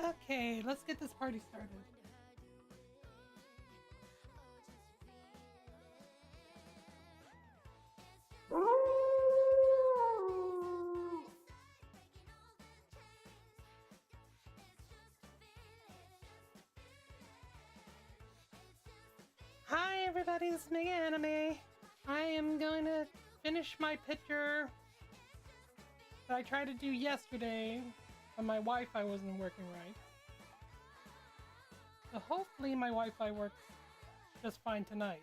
Okay, let's get this party started. Hi everybody, this is Mega Anime. I am going to finish my picture that I tried to do yesterday, but my Wi-Fi wasn't working right. So hopefully my Wi-Fi works just fine tonight.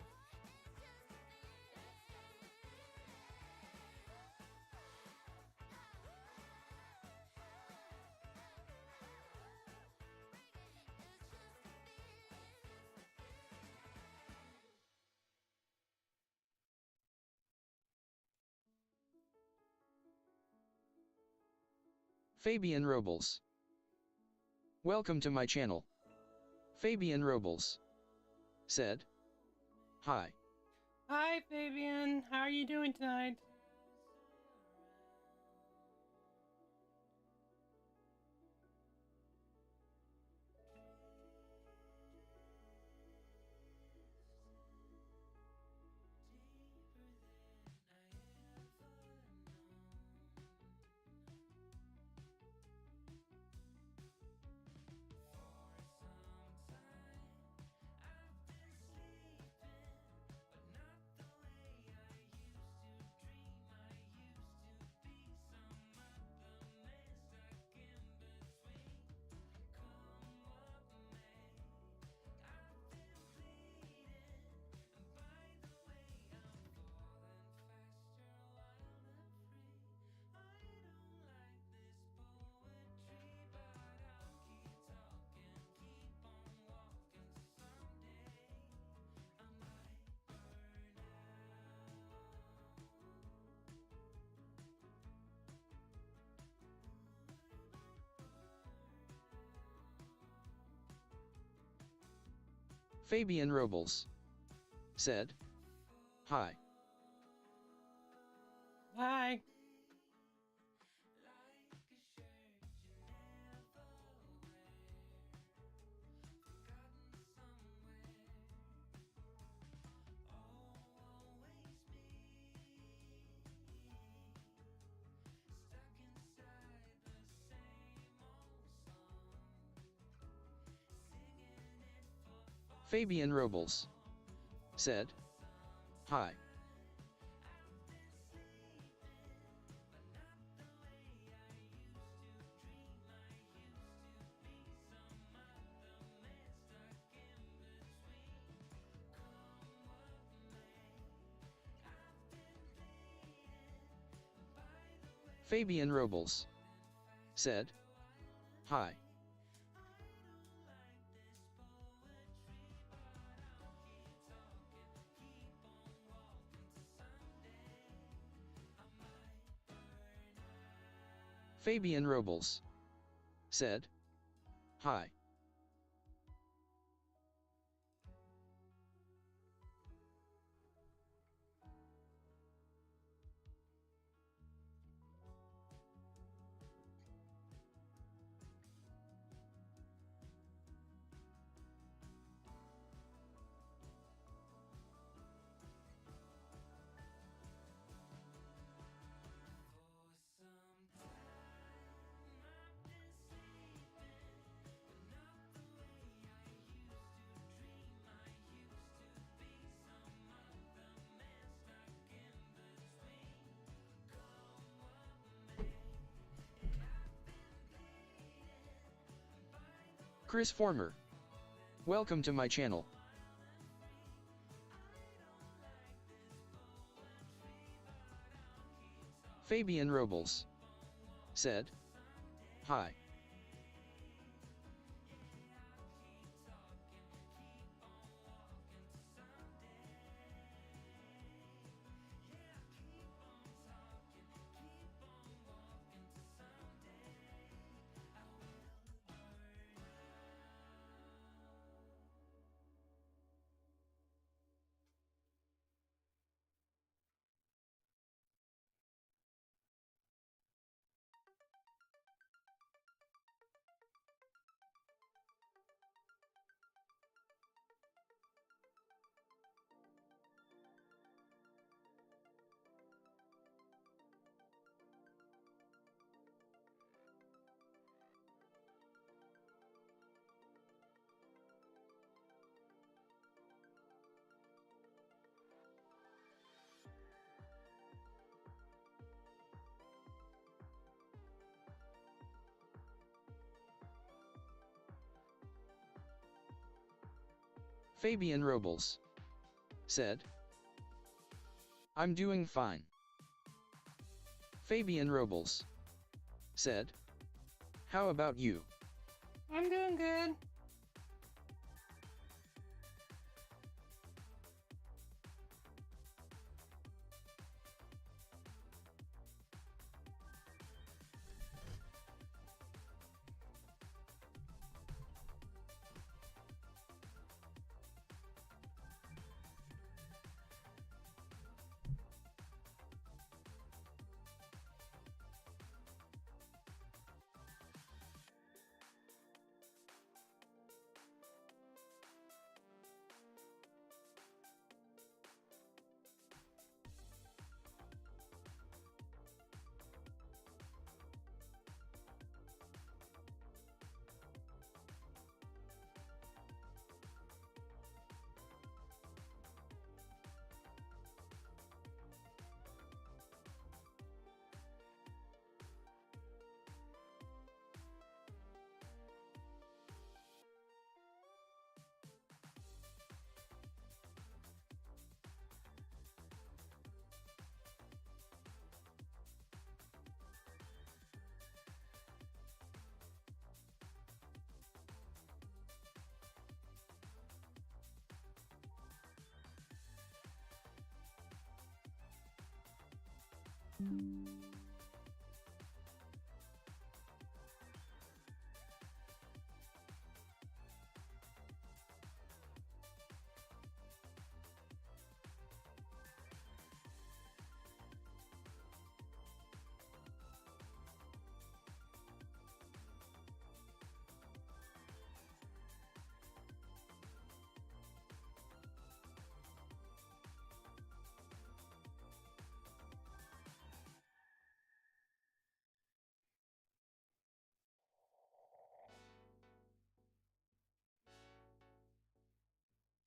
Fabian Robles. Welcome to my channel. Fabian Robles said, "Hi." Hi Fabian, how are you doing tonight? Fabian Robles said, "Hi." Hi. Fabian Robles said, "Hi." Fabian Robles said, "Hi." Fabian Robles said, "Hi." Chris Former. Welcome to my channel. Fabian Robles said, "Hi." Fabian Robles said, I'm doing fine. Fabian Robles said, how about you? I'm doing good.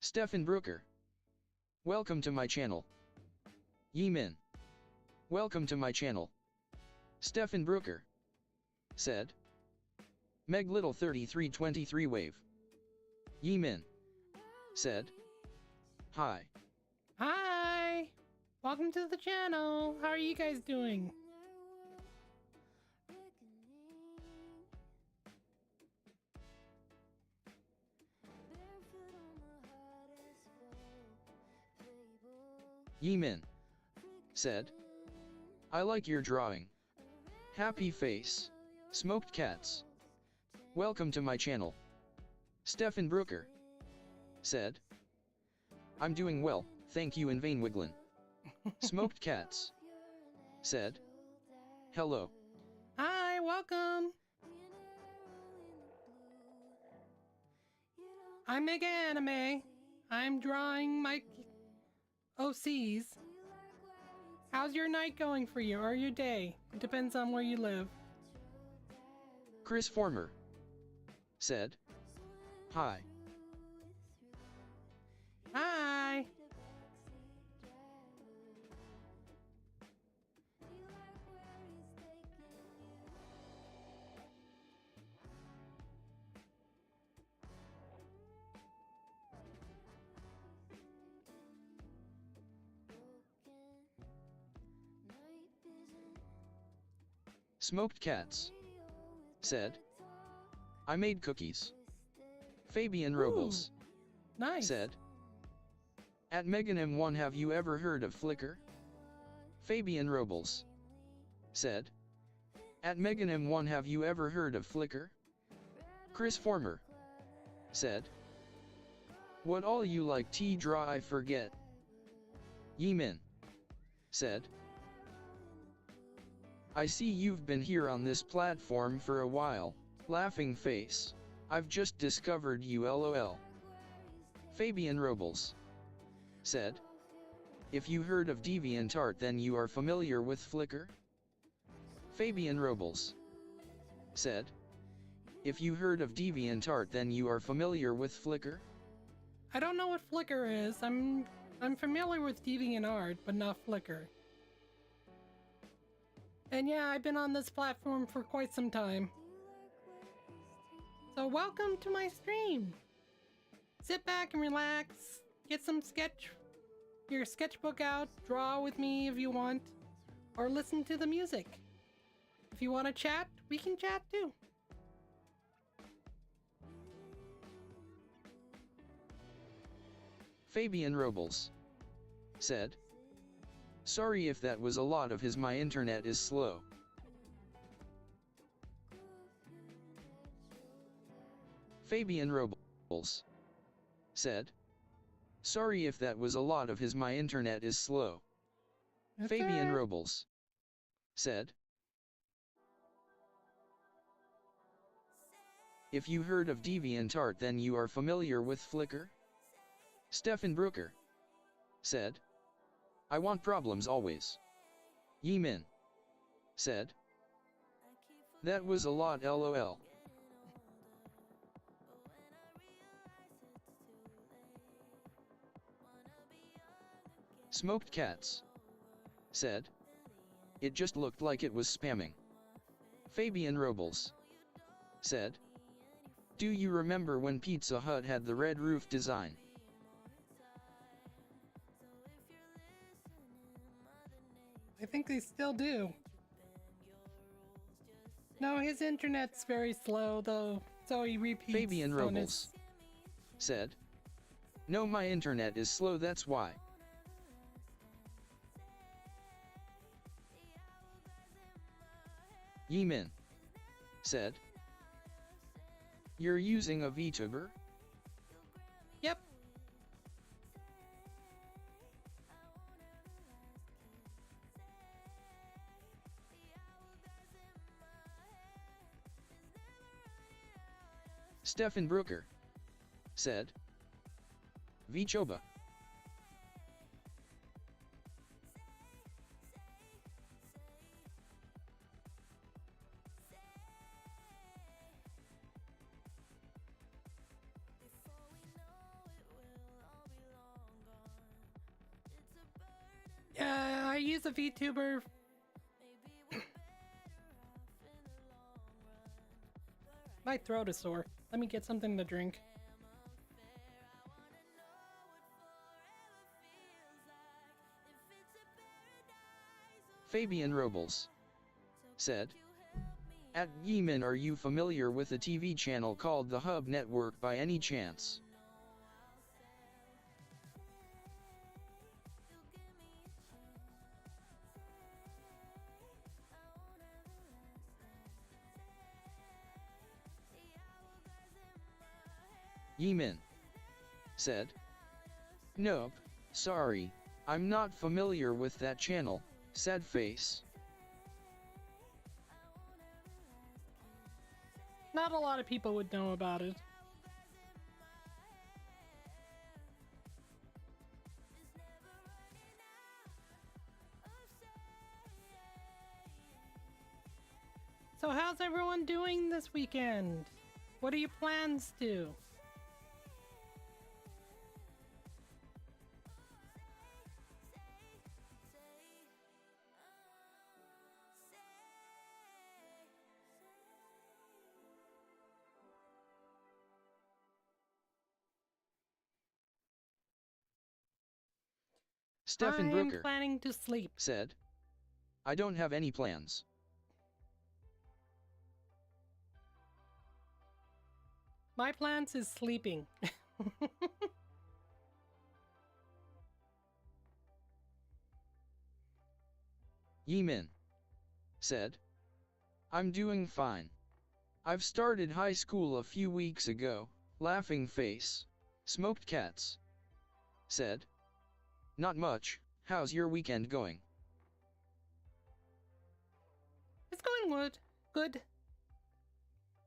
Stefan Brooker, welcome to my channel. Yemin, welcome to my channel. Stefan Brooker said, Meg Little 3323 wave. Yemin said, hi. Hi! Welcome to the channel. How are you guys doing? Yemin said, I like your drawing. Happy face. Smoked cats. Welcome to my channel. Stefan Brooker said, I'm doing well, thank you in vain Wiglin. Smoked cats said, hello. Hi, welcome. I'm Mega Anime. I'm drawing my OCs. How's your night going for you, or your day? It depends on where you live. Chris Former said, hi. Hi! Smoked Cats said, I made cookies. Fabian Robles Nice. said, at Megan M1 have you ever heard of Flickr? Fabian Robles said, at Megan M1 have you ever heard of Flickr? Chris Former said, what all you like tea draw I forget. Yemin said, I see you've been here on this platform for a while, laughing face. I've just discovered you lol. Fabian Robles said, if you heard of DeviantArt then you are familiar with Flickr? Fabian Robles said, if you heard of DeviantArt then you are familiar with Flickr? I don't know what Flickr is. I'm familiar with DeviantArt, but not Flickr. And yeah, I've been on this platform for quite some time. So welcome to my stream. Sit back and relax. Get your sketchbook out. Draw with me if you want. Or listen to the music. If you want to chat, we can chat too. Fabian Robles said, "Sorry if that was a lot of his. My internet is slow." Fabian Robles said, "Sorry if that was a lot of his. My internet is slow." That's Fabian alright. Robles said, "If you heard of DeviantArt, then you are familiar with Flickr?" Stefan Brooker said, "I want problems always." Yemin said, "That was a lot, lol." Smoked Cats said, "It just looked like it was spamming." Fabian Robles said, "Do you remember when Pizza Hut had the red roof design?" I think they still do. No, his internet's very slow though, so he repeats. Fabian on Robles his- said, "No, my internet is slow, that's why." Yemin said, "You're using a VTuber?" Yep. Stefan Brooker said, "VChoba." I use a VTuber. My throat is sore. Let me get something to drink. Fabian Robles said, "At Yemin, are you familiar with a TV channel called the Hub Network by any chance?" Yemin said, "Nope, sorry, I'm not familiar with that channel." Sad face. Not a lot of people would know about it. So how's everyone doing this weekend? What are your plans to? Stefan I'm Brooker planning to sleep. said, "I don't have any plans." My plans is sleeping. Yemin said, "I'm doing fine. I've started high school a few weeks ago." Laughing face. Smoked Cats said, "Not much. How's your weekend going?" It's going good. Good.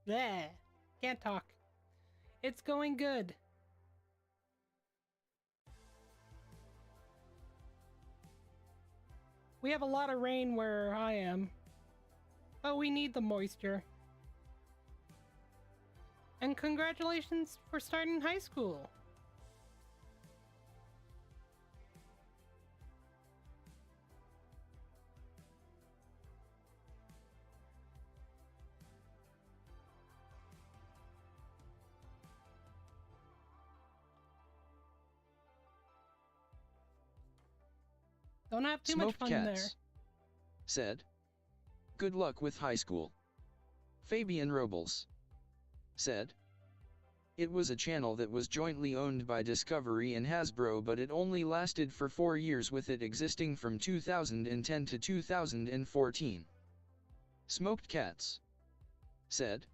Bleh. Can't talk. It's going good. We have a lot of rain where I am, but we need the moisture. And congratulations for starting high school. Don't have too much Smoked fun Cats there. said, "Good luck with high school." Fabian Robles said, "It was a channel that was jointly owned by Discovery and Hasbro, but it only lasted for 4 years, with it existing from 2010 to 2014. Smoked Cats said,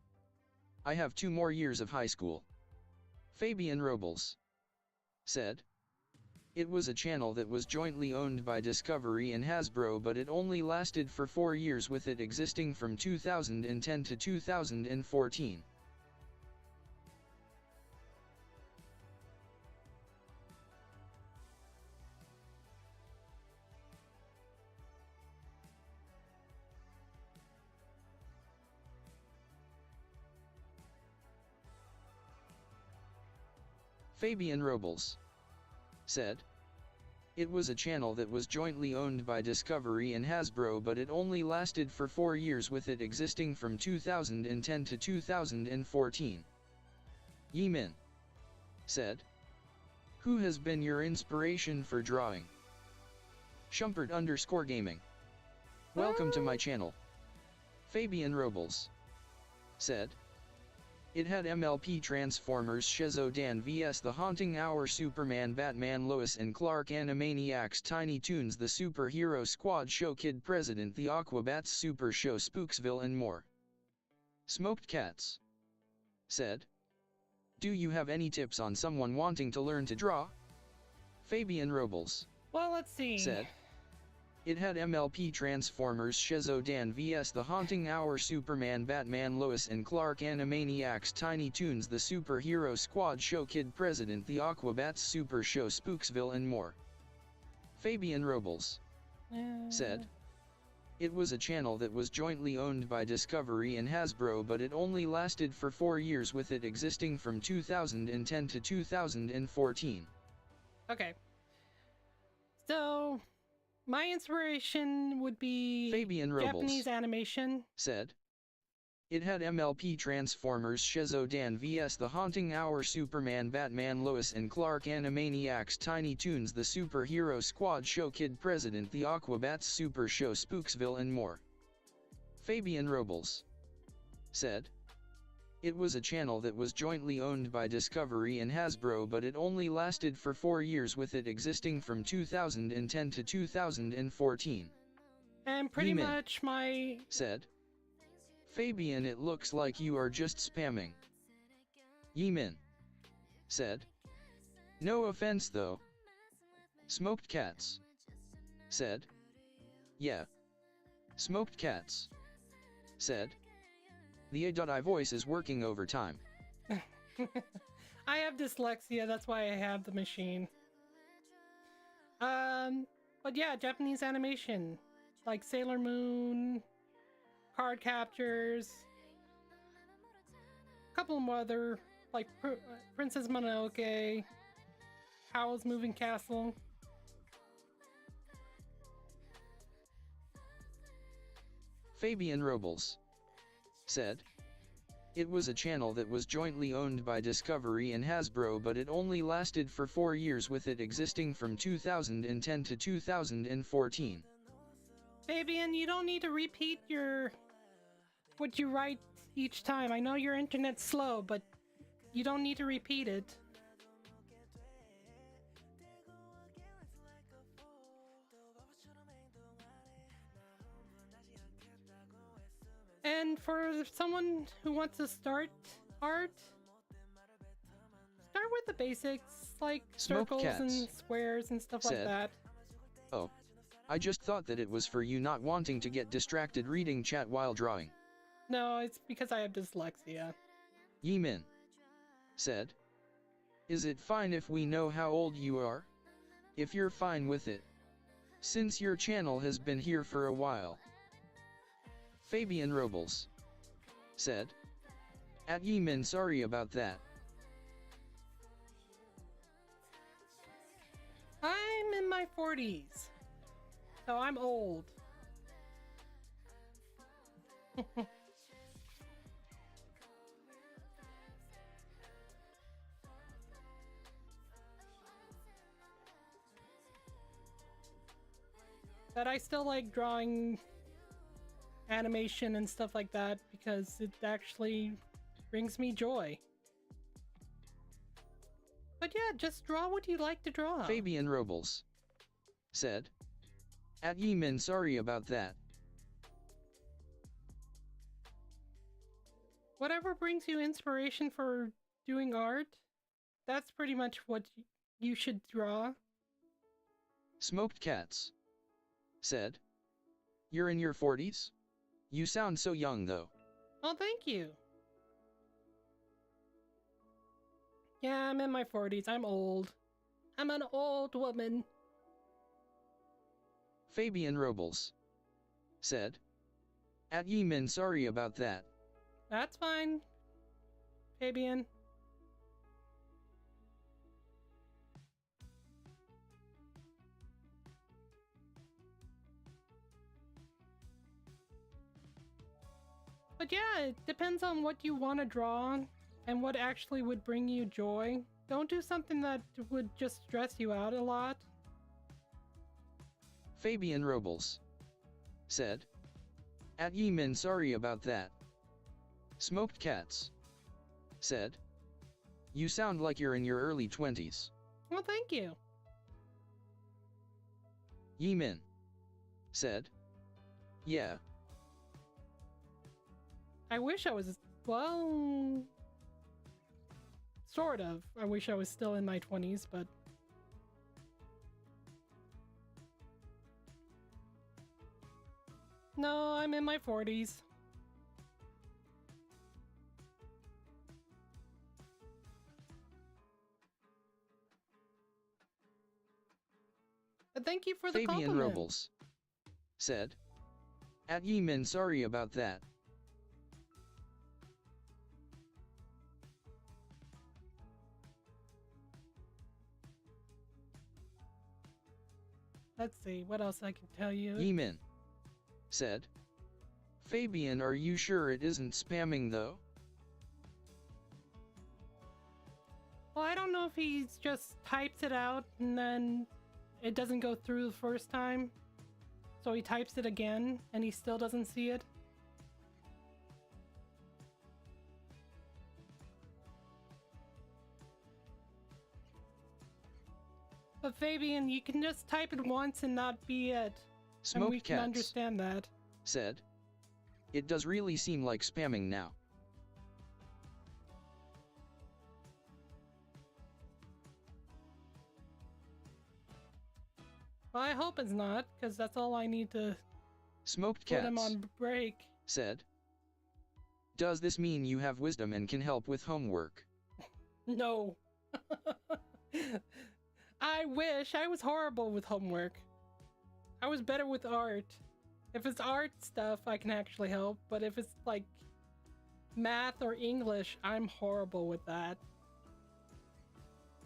"I have 2 more years of high school." Fabian Robles said, "It was a channel that was jointly owned by Discovery and Hasbro, but it only lasted for 4 years, with it existing from 2010 to 2014. Fabian Robles said, "It was a channel that was jointly owned by Discovery and Hasbro, but it only lasted for 4 years, with it existing from 2010 to 2014. Yemin said, "Who has been your inspiration for drawing?" Shumpert_gaming. "Welcome to my channel." Fabian Robles said, "It had MLP Transformers Shezodan vs The Haunting Hour, Superman, Batman, Lois and Clark, Animaniacs, Tiny Toons, The Superhero Squad Show, Kid President, The Aquabats Super Show, Spooksville and more." Smoked Cats said, "Do you have any tips on someone wanting to learn to draw?" Fabian Robles Well, let's see. said, "It had MLP Transformers Shezodan vs The Haunting Hour, Superman, Batman, Lois and Clark, Animaniacs, Tiny Toons, The Superhero Squad Show, Kid President, The Aquabats Super Show, Spooksville and more." Fabian Robles said, "It was a channel that was jointly owned by Discovery and Hasbro, but it only lasted for 4 years, with it existing from 2010 to 2014. Okay. So, my inspiration would be Fabian Robles Japanese animation. said, "It had MLP Transformers Shezodan vs The Haunting Hour, Superman, Batman, Lois and Clark, Animaniacs, Tiny Toons, The Superhero Squad Show, Kid President, The Aquabats Super Show, Spooksville and more." Fabian Robles said, "It was a channel that was jointly owned by Discovery and Hasbro, but it only lasted for 4 years, with it existing from 2010 to 2014. And pretty Yemin much said, "Fabian, it looks like you are just spamming." Yemin said, "No offense though." Smoked Cats said, "Yeah." Smoked Cats said, "The A.I voice is working overtime." I have dyslexia, that's why I have the machine. But yeah, Japanese animation, like Sailor Moon, Card Captures, a couple more other, like Princess Mononoke, Howl's Moving Castle. Fabian Robles said, "It was a channel that was jointly owned by Discovery and Hasbro, but it only lasted for 4 years, with it existing from 2010 to 2014. Fabian, you don't need to repeat what you write each time. I know your internet's slow, but you don't need to repeat it. And for someone who wants to start art, start with the basics, like Smoked circles Cats and squares and stuff like said, that. "Oh, I just thought that it was for you not wanting to get distracted reading chat while drawing." No, it's because I have dyslexia. Yemin said, "Is it fine if we know how old you are? If you're fine with it, since your channel has been here for a while." Fabian Robles said, "At Yemin, sorry about that." I'm in my 40s, so I'm old. that I still like drawing animation and stuff like that because it actually brings me joy. But yeah, just draw what you like to draw. Fabian Robles said, "At Yemen, sorry about that." Whatever brings you inspiration for doing art, that's pretty much what you should draw. Smoked Cats said, "You're in your 40s? You sound so young though." Oh, thank you. Yeah, I'm in my 40s. I'm old. I'm an old woman. Fabian Robles said, "At Yemen, sorry about that." That's fine, Fabian. But yeah, it depends on what you want to draw and what actually would bring you joy. Don't do something that would just stress you out a lot. Fabian Robles said, "At Yemen, sorry about that." Smoked Cats said, "You sound like you're in your early 20s. Well, thank you. Yemen said, "Yeah." I wish I was, well, sort of. I wish I was still in my 20s, but no, I'm in my 40s. But thank you for the Fabian compliment. Robles said, "At Yemen, sorry about that." Let's see, what else I can tell you. Yemen said, "Fabian, are you sure it isn't spamming though?" Well, I don't know if he just types it out and then it doesn't go through the first time. So he types it again and he still doesn't see it. But Fabian, you can just type it once and not be it. And we Smoked can Cats understand that. said, "It does really seem like spamming now." Well, I hope it's not, because that's all I need to Smoked put him Cats on break. said, "Does this mean you have wisdom and can help with homework?" No. I wish. I was horrible with homework. I was better with art. If it's art stuff, I can actually help, but if it's like math or English, I'm horrible with that.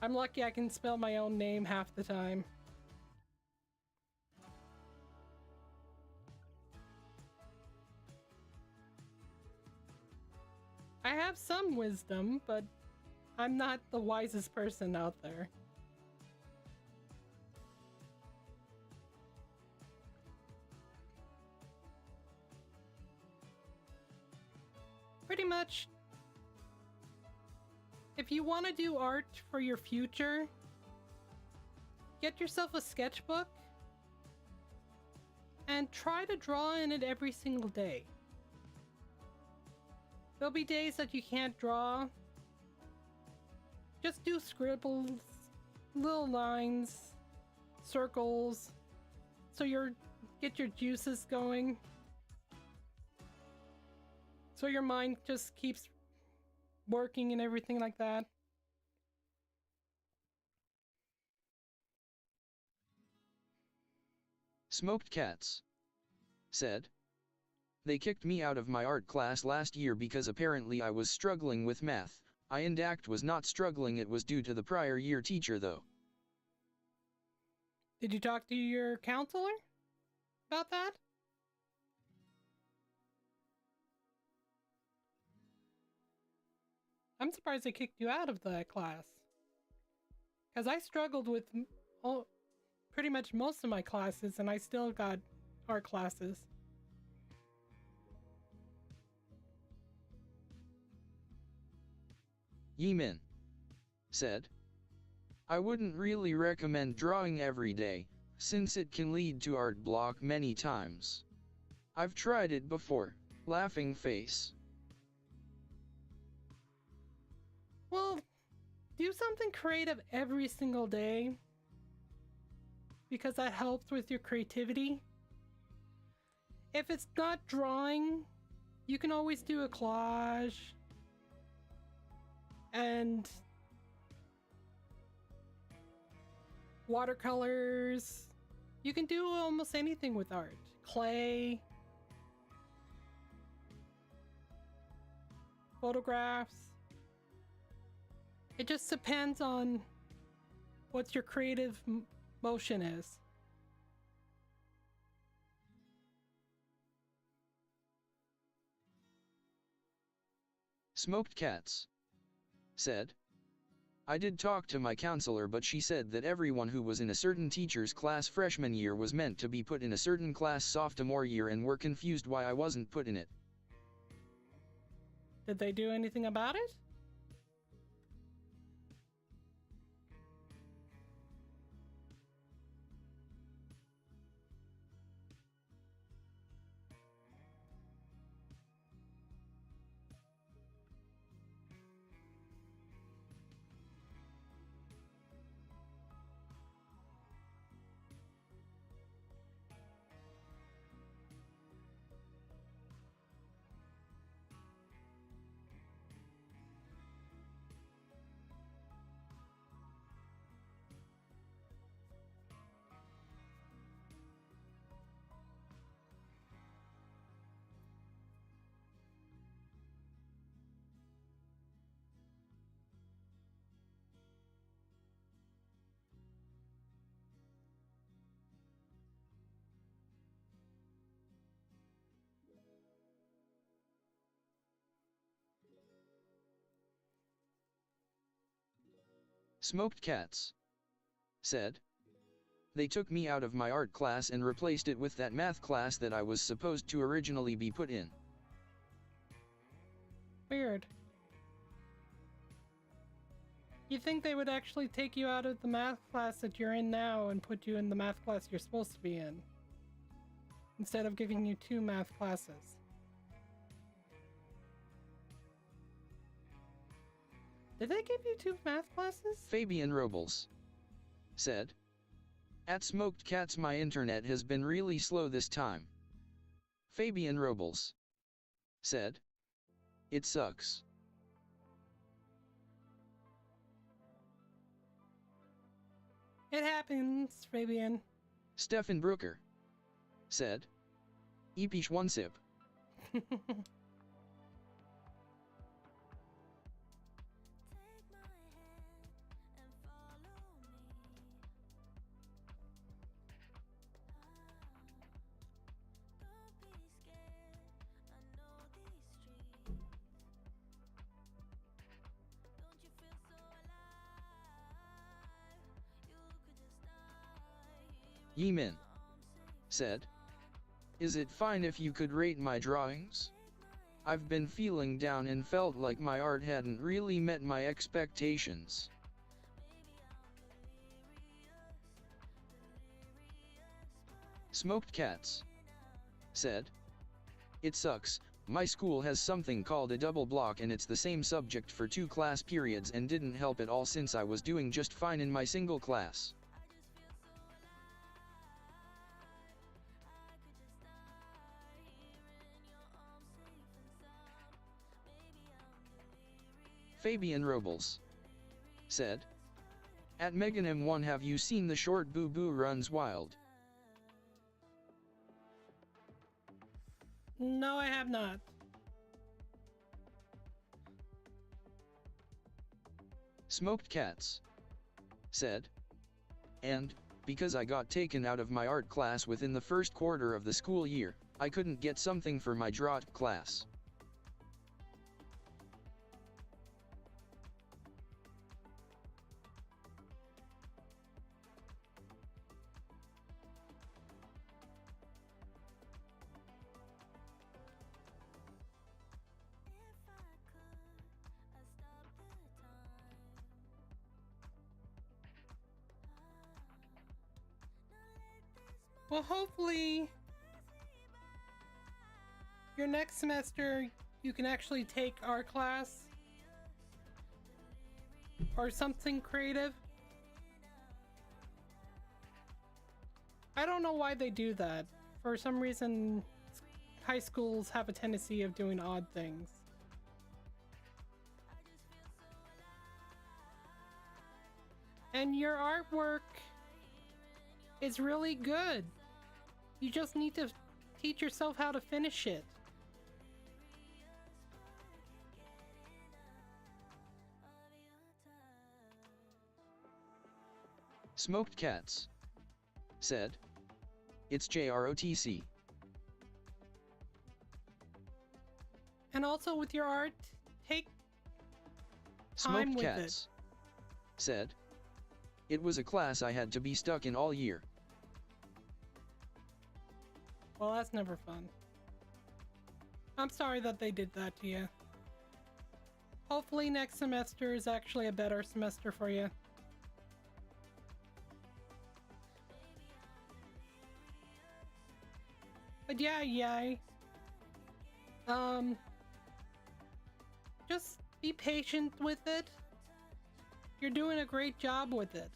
I'm lucky I can spell my own name half the time. I have some wisdom, but I'm not the wisest person out there. Pretty much, if you want to do art for your future, get yourself a sketchbook and try to draw in it every single day. There'll be days that you can't draw. Just do scribbles, little lines, circles, so get your juices going. So your mind just keeps working and everything like that. Smoked Cats said, "They kicked me out of my art class last year because apparently I was struggling with math. I and ACT was not struggling, it was due to the prior year teacher though." Did you talk to your counselor about that? I'm surprised they kicked you out of that class. Because I struggled with pretty much most of my classes, and I still got art classes. Yemin said, I wouldn't really recommend drawing every day, since it can lead to art block many times. I've tried it before. Laughing face. Well, do something creative every single day, because that helps with your creativity. If it's not drawing, you can always do a collage and watercolors. You can do almost anything with art. Clay, photographs. It just depends on what your creative motion is. Smoked Cats said, I did talk to my counselor, but she said that everyone who was in a certain teacher's class freshman year was meant to be put in a certain class sophomore year and were confused why I wasn't put in it. Did they do anything about it? Smoked Cats said, they took me out of my art class and replaced it with that math class that I was supposed to originally be put in. Weird. You think they would actually take you out of the math class that you're in now and put you in the math class you're supposed to be in, instead of giving you 2 math classes? Did they give you 2 math classes? Fabian Robles said, at Smoked Cats my internet has been really slow this time. Fabian Robles said, it sucks. It happens, Fabian. Stefan Brooker said, Epish one sip. Yemin said, is it fine if you could rate my drawings? I've been feeling down and felt like my art hadn't really met my expectations. Smoked Cats said, it sucks, my school has something called a double block and it's the same subject for 2 class periods and didn't help at all since I was doing just fine in my single class. Fabian Robles said, at Megan M1 have you seen the short Boo Boo Runs Wild? No, I have not. Smoked Cats said, and, because I got taken out of my art class within the first quarter of the school year, I couldn't get something for my drawing class. Well, hopefully your next semester you can actually take art class or something creative. I don't know why they do that. For some reason, high schools have a tendency of doing odd things. And your artwork is really good. You just need to teach yourself how to finish it. Smoked Cats said, "It's JROTC." And also with your art, take time Smoked with Cats said, "It was a class I had to be stuck in all year." Well, that's never fun. I'm sorry that they did that to you. Hopefully next semester is actually a better semester for you. But yeah. Just be patient with it. You're doing a great job with it.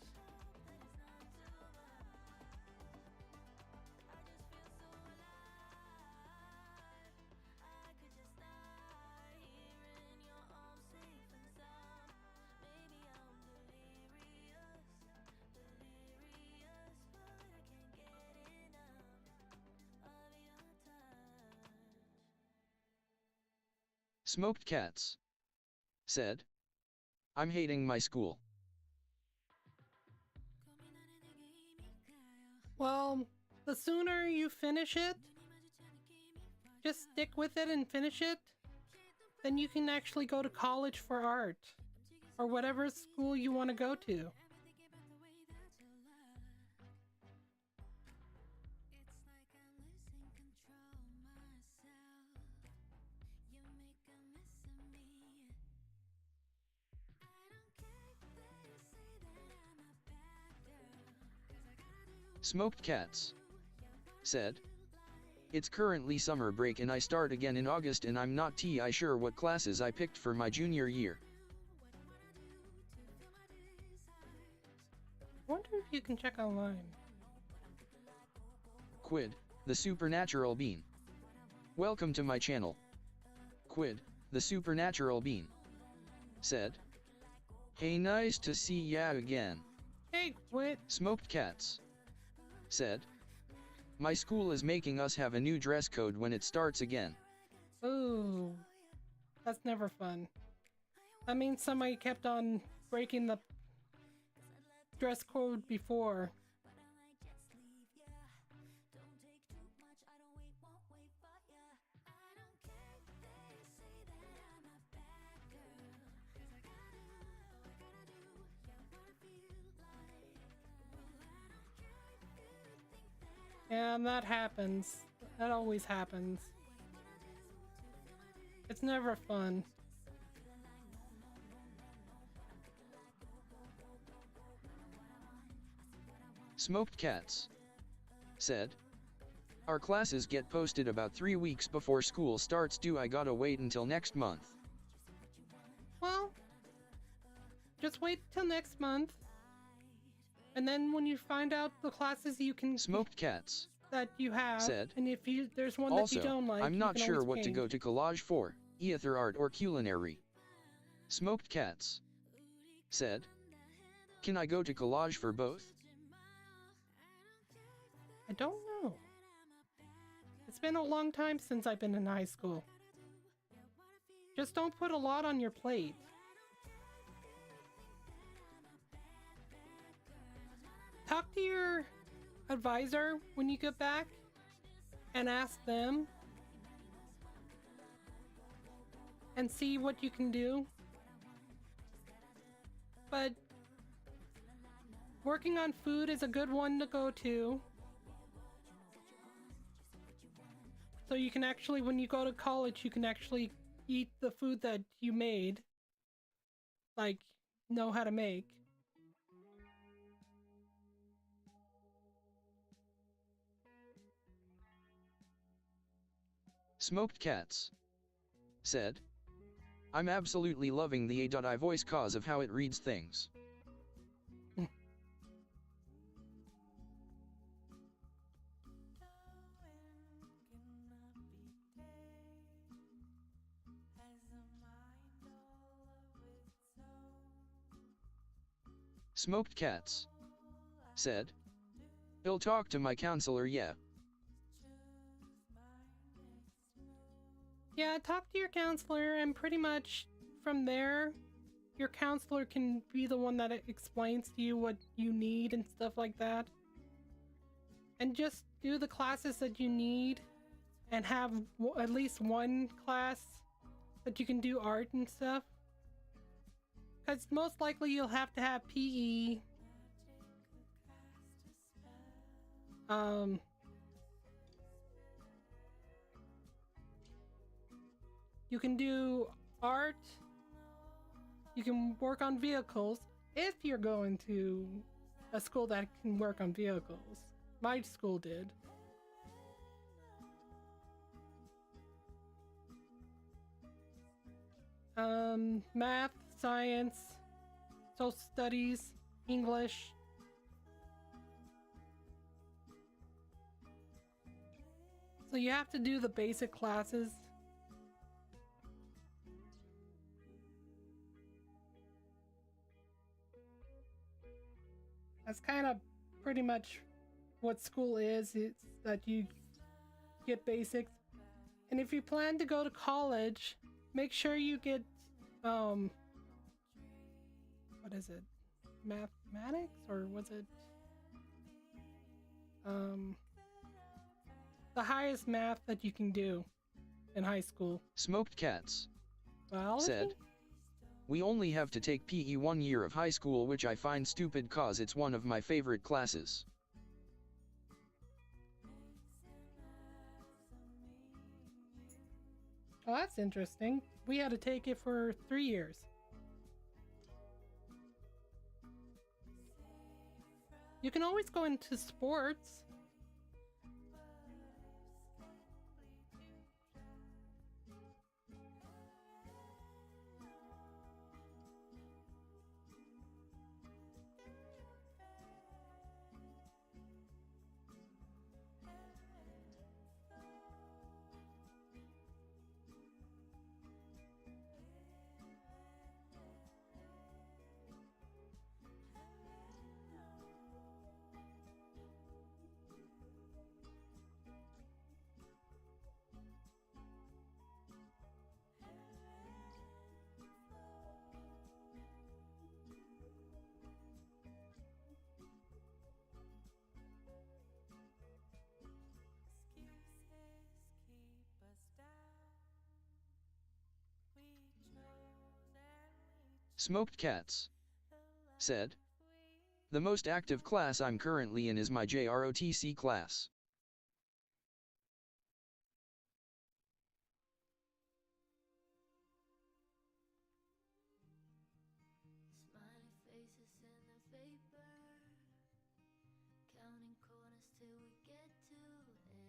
Smoked Cats said, "I'm hating my school." Well, the sooner you finish it, just stick with it and finish it, then you can actually go to college for art or whatever school you want to go to. Smoked Cats said, "It's currently summer break and I start again in August and I'm not sure what classes I picked for my junior year." I wonder if you can check online. Quid, the Supernatural Bean. "Welcome to my channel." Quid, the Supernatural Bean said, "Hey, nice to see ya again." Hey, Quid. Smoked Cats said, "My school is making us have a new dress code when it starts again." Ooh, that's never fun. That means somebody kept on breaking the dress code before. And that happens. That always happens. It's never fun. Smoked Cats said, "Our classes get posted about 3 weeks before school starts. Do I gotta wait until next month?" Well, just wait till next month. And then when you find out the classes you can Smoked Cats that you have, said, and if there's one that you don't like, "I'm you not can sure always what to change. go to college for, either art or culinary." Smoked Cats said, "Can I go to college for both?" I don't know. It's been a long time since I've been in high school. Just don't put a lot on your plate. Talk to your advisor when you get back and ask them and see what you can do. But working on food is a good one to go to. So you can actually, when you go to college, you can actually eat the food that you made. Like, know how to make. Smoked Cats said, I'm absolutely loving the AI voice cause of how it reads things. Smoked Cats said, I'll talk to my counselor, yeah. Yeah, talk to your counselor, and pretty much from there, your counselor can be the one that explains to you what you need and stuff like that. And just do the classes that you need, and have at least one class that you can do art and stuff. Because most likely you'll have to have PE. You can do art. You can work on vehicles if you're going to a school that can work on vehicles. My school did. Math, science, social studies, English. So you have to do the basic classes. That's kind of pretty much what school is. It's that you get basics. And if you plan to go to college, make sure you get, what is it? Mathematics? Or was it, the highest math that you can do in high school? Smoked Cats Biology? said, we only have to take PE 1 year of high school, which I find stupid cause it's one of my favorite classes. Oh, that's interesting. We had to take it for 3 years. You can always go into sports. Smoked Cats said, the most active class I'm currently in is my JROTC class.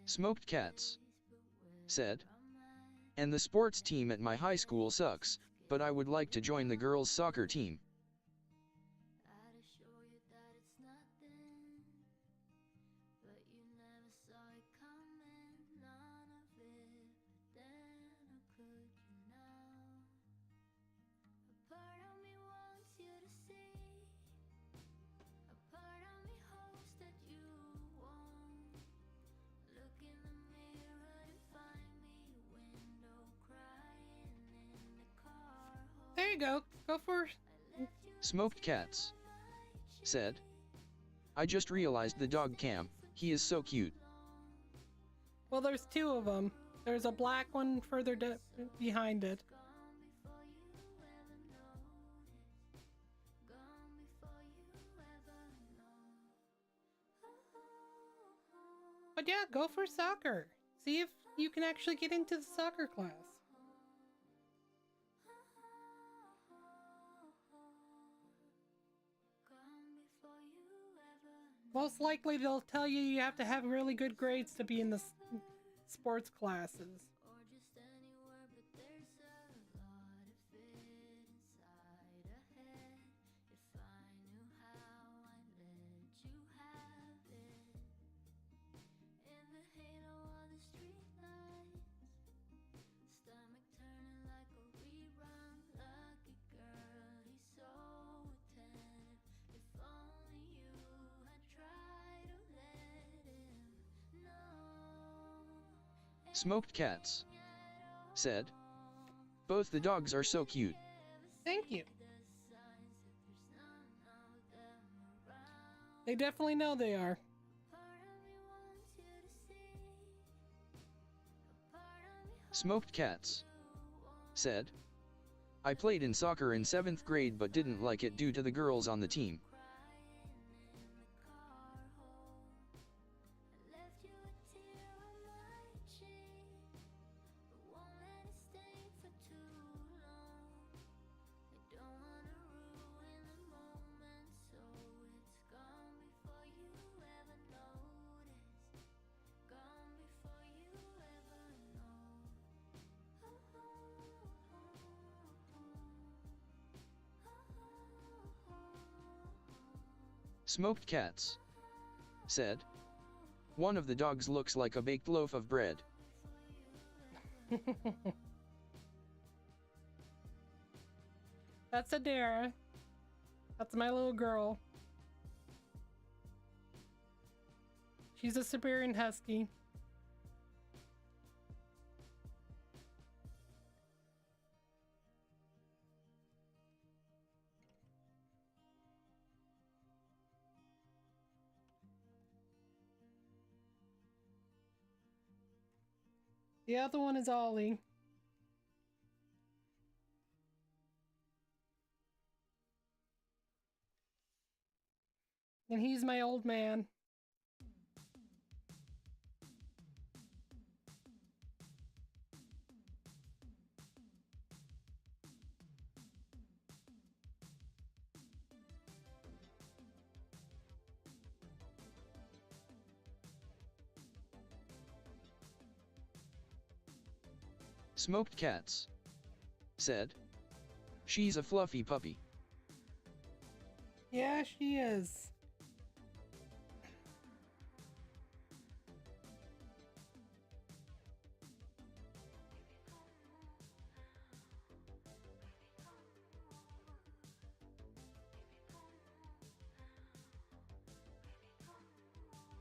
Smoked Cats said, and the sports team at my high school sucks, but I would like to join the girls' soccer team. There you go. Go for... Smoked Cats said, I just realized the dog Cam, he is so cute. Well, there's two of them. There's a black one further behind it. But yeah, go for soccer. See if you can actually get into the soccer class. Most likely they'll tell you you have to have really good grades to be in the sports classes. Smoked cats said. Both the dogs are so cute. Thank you. They definitely know they are. Smoked cats said. I played in soccer in 7th grade but didn't like it due to the girls on the team. Smoked cats said. One of the dogs looks like a baked loaf of bread. That's Adara. That's my little girl. She's a Siberian Husky. The other one is Ollie. And he's my old man. Smoked cats said. She's a fluffy puppy. Yeah, she is.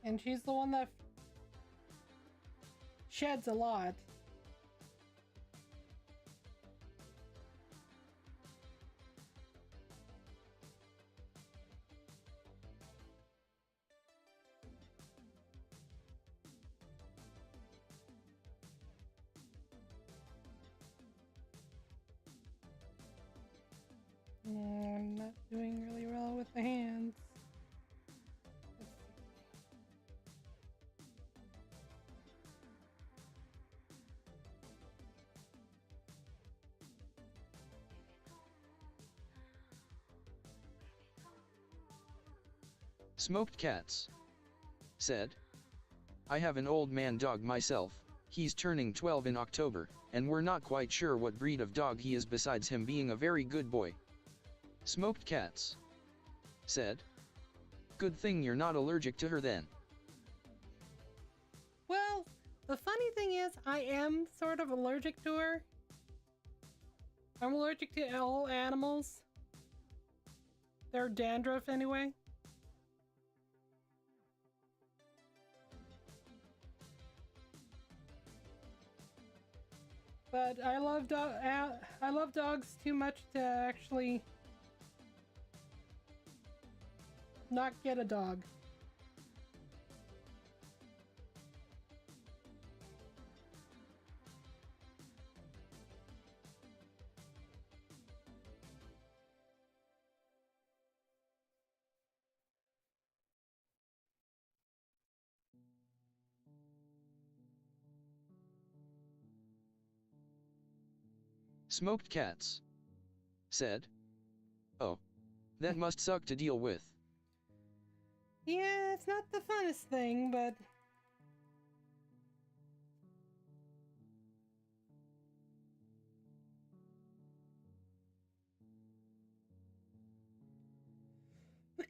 And she's the one that sheds a lot. I'm not doing really well with the hands. Smoked cats said. I have an old man dog myself. He's turning 12 in October, and we're not quite sure what breed of dog he is besides him being a very good boy. Smoked cats said. Good thing you're not allergic to her then. Well, the funny thing is, I am sort of allergic to her. I'm allergic to all animals. They're dandruff anyway. But I love dogs too much to actually not get a dog. Smoked cats said. Oh, that must suck to deal with. Yeah, it's not the funnest thing, but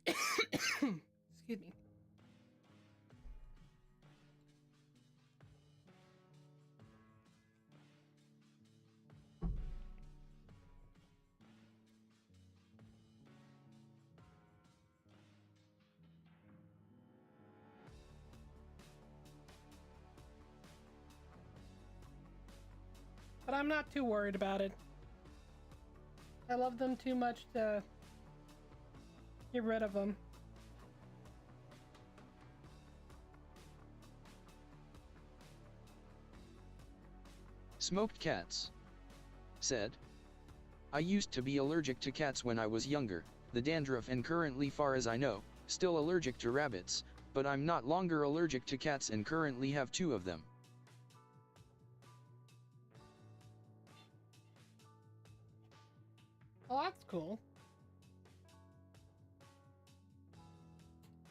excuse me. But I'm not too worried about it. I love them too much to get rid of them. Smoked Cats said, I used to be allergic to cats when I was younger, the dandruff, and currently, far as I know, still allergic to rabbits, but I'm not longer allergic to cats and currently have 2 of them. Oh, that's cool.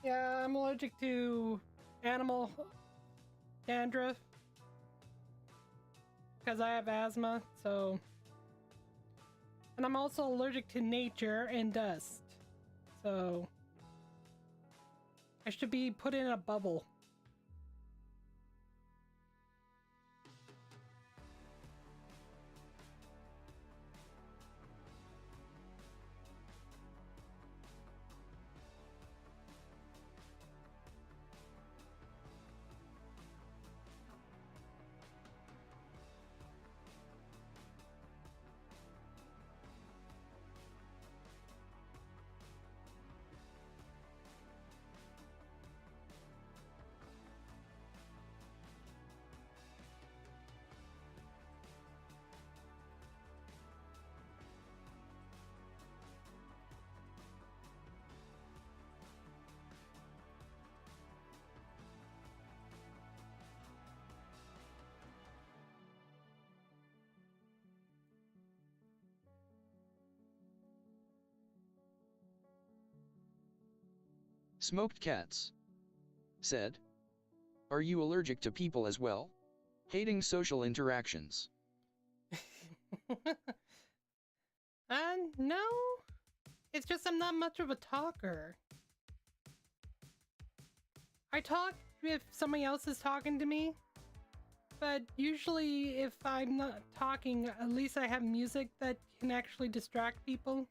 Yeah, I'm allergic to animal dandruff because I have asthma, so... And I'm also allergic to nature and dust, so... I should be put in a bubble. Smoked Cats said, are you allergic to people as well? Hating social interactions. No. It's just I'm not much of a talker. I talk if somebody else is talking to me, but usually if I'm not talking, at least I have music that can actually distract people.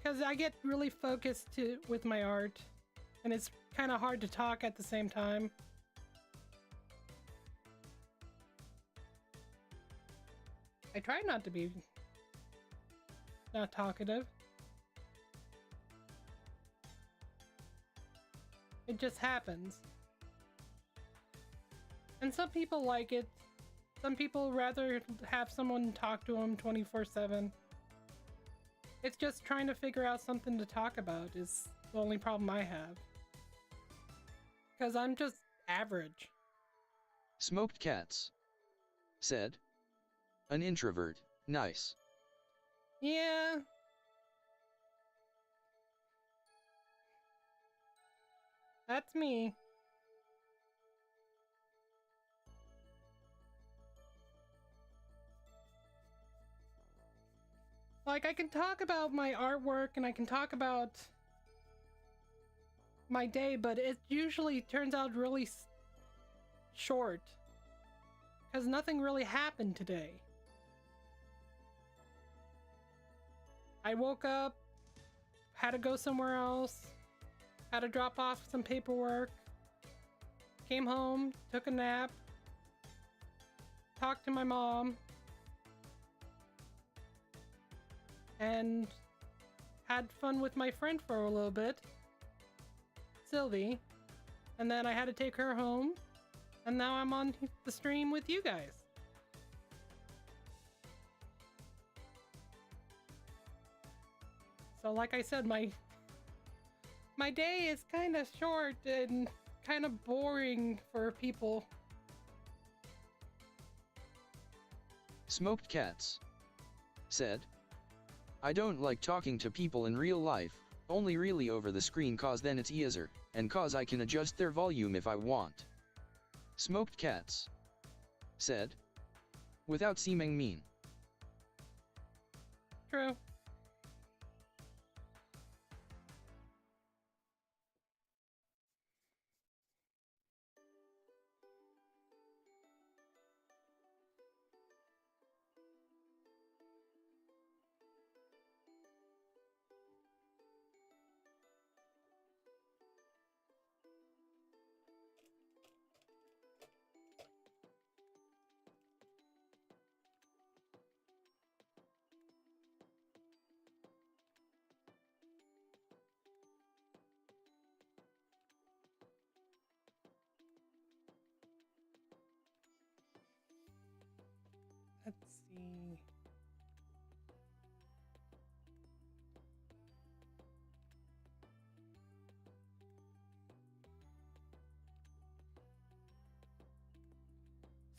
Because I get really focused with my art, and it's kind of hard to talk at the same time. I try not to be not talkative. It just happens. And some people like it. Some people rather have someone talk to them 24/7. It's just trying to figure out something to talk about is the only problem I have. Because I'm just average. Smoked Cats said, an introvert, nice. Yeah. That's me. Like, I can talk about my artwork and I can talk about my day, but it usually turns out really short. Because nothing really happened today. I woke up, had to go somewhere else, had to drop off some paperwork, came home, took a nap, talked to my mom, and had fun with my friend for a little bit, Sylvie, and then I had to take her home, and now I'm on the stream with you guys. So like I said, my day is kind of short and kind of boring for people. Smoked Cats said, I don't like talking to people in real life, only really over the screen cause then it's easier, and cause I can adjust their volume if I want. Smoked Cats said, without seeming mean. True.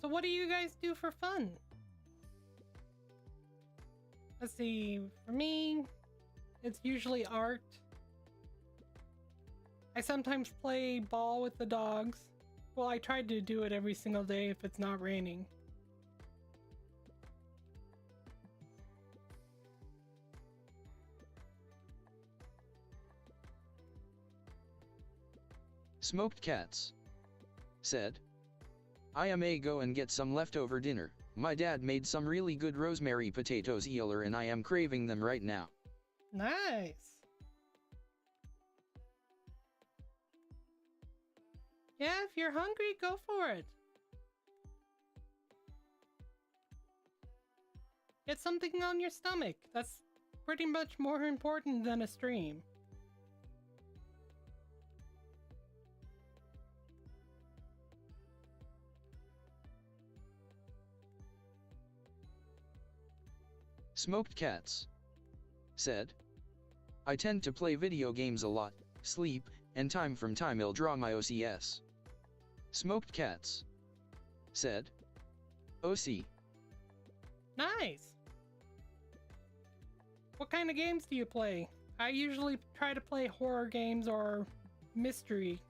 So what do you guys do for fun? Let's see, for me, it's usually art. I sometimes play ball with the dogs. Well, I try to do it every single day if it's not raining. Smoked Cats said, I may go and get some leftover dinner. My dad made some really good rosemary potatoes earlier and I am craving them right now. Nice. Yeah, if you're hungry, go for it. Get something on your stomach. That's pretty much more important than a stream. Smoked Cats said, I tend to play video games a lot, sleep, and time from time I'll draw my OCS. Smoked Cats said, OC. Nice. What kind of games do you play? I usually try to play horror games or mystery.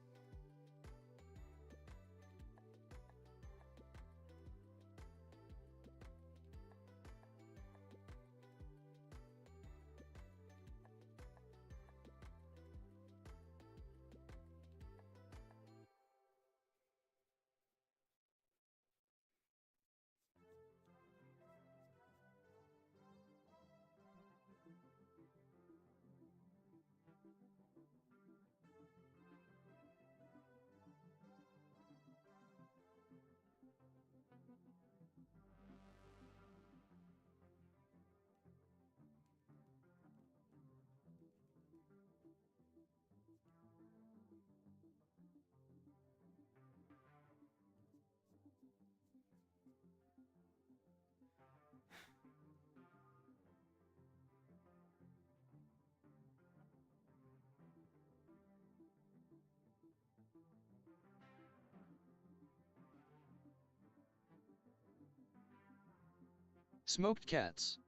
Smoked Cats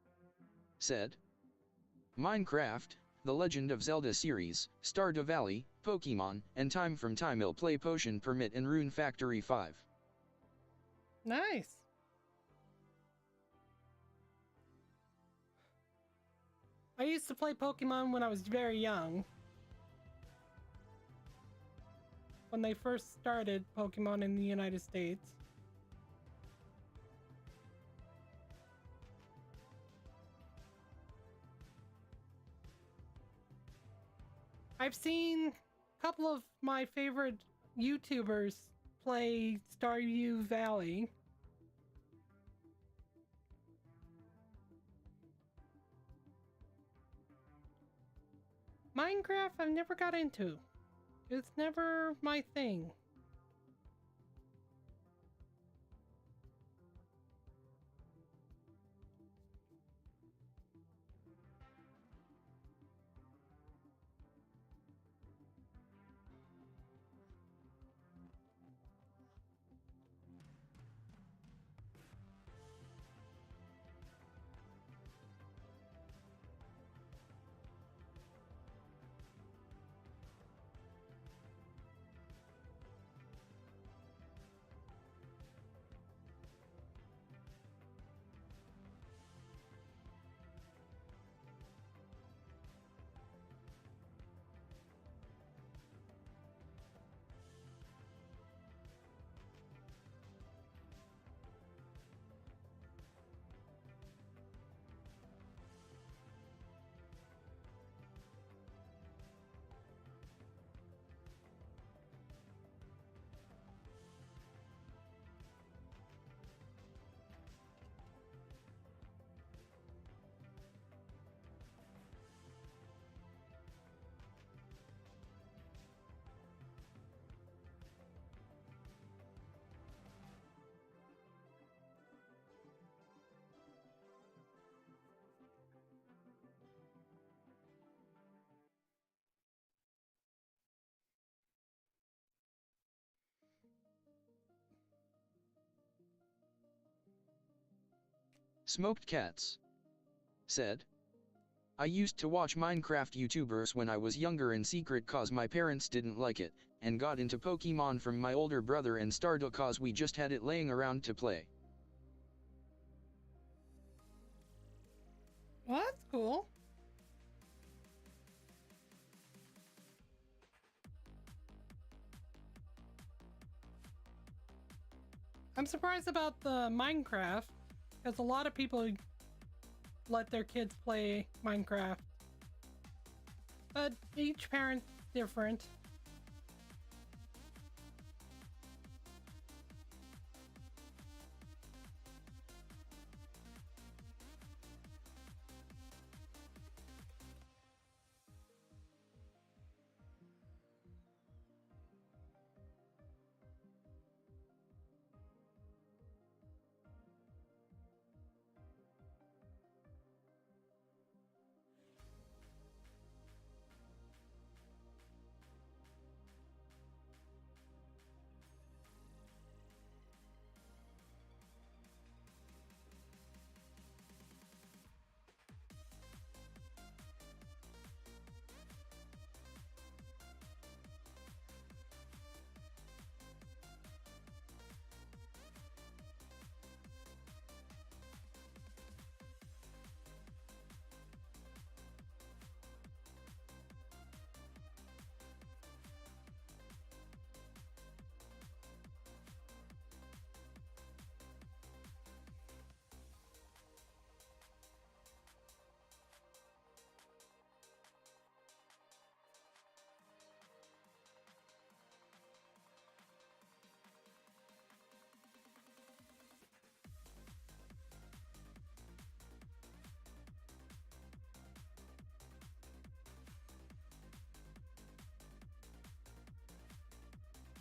said, Minecraft, The Legend of Zelda series, Stardew Valley, Pokemon, and time from time I'll play Potion Permit in Rune Factory 5. Nice. I used to play Pokemon when I was very young. When they first started Pokemon in the United States. I've seen a couple of my favorite YouTubers play Stardew Valley. Minecraft I've never got into. It's never my thing. Smoked Cats said, I used to watch Minecraft YouTubers when I was younger in secret cause my parents didn't like it, and got into Pokemon from my older brother and Stardew cause we just had it laying around to play. Well, that's cool. I'm surprised about the Minecraft, because a lot of people let their kids play Minecraft. But each parent's different.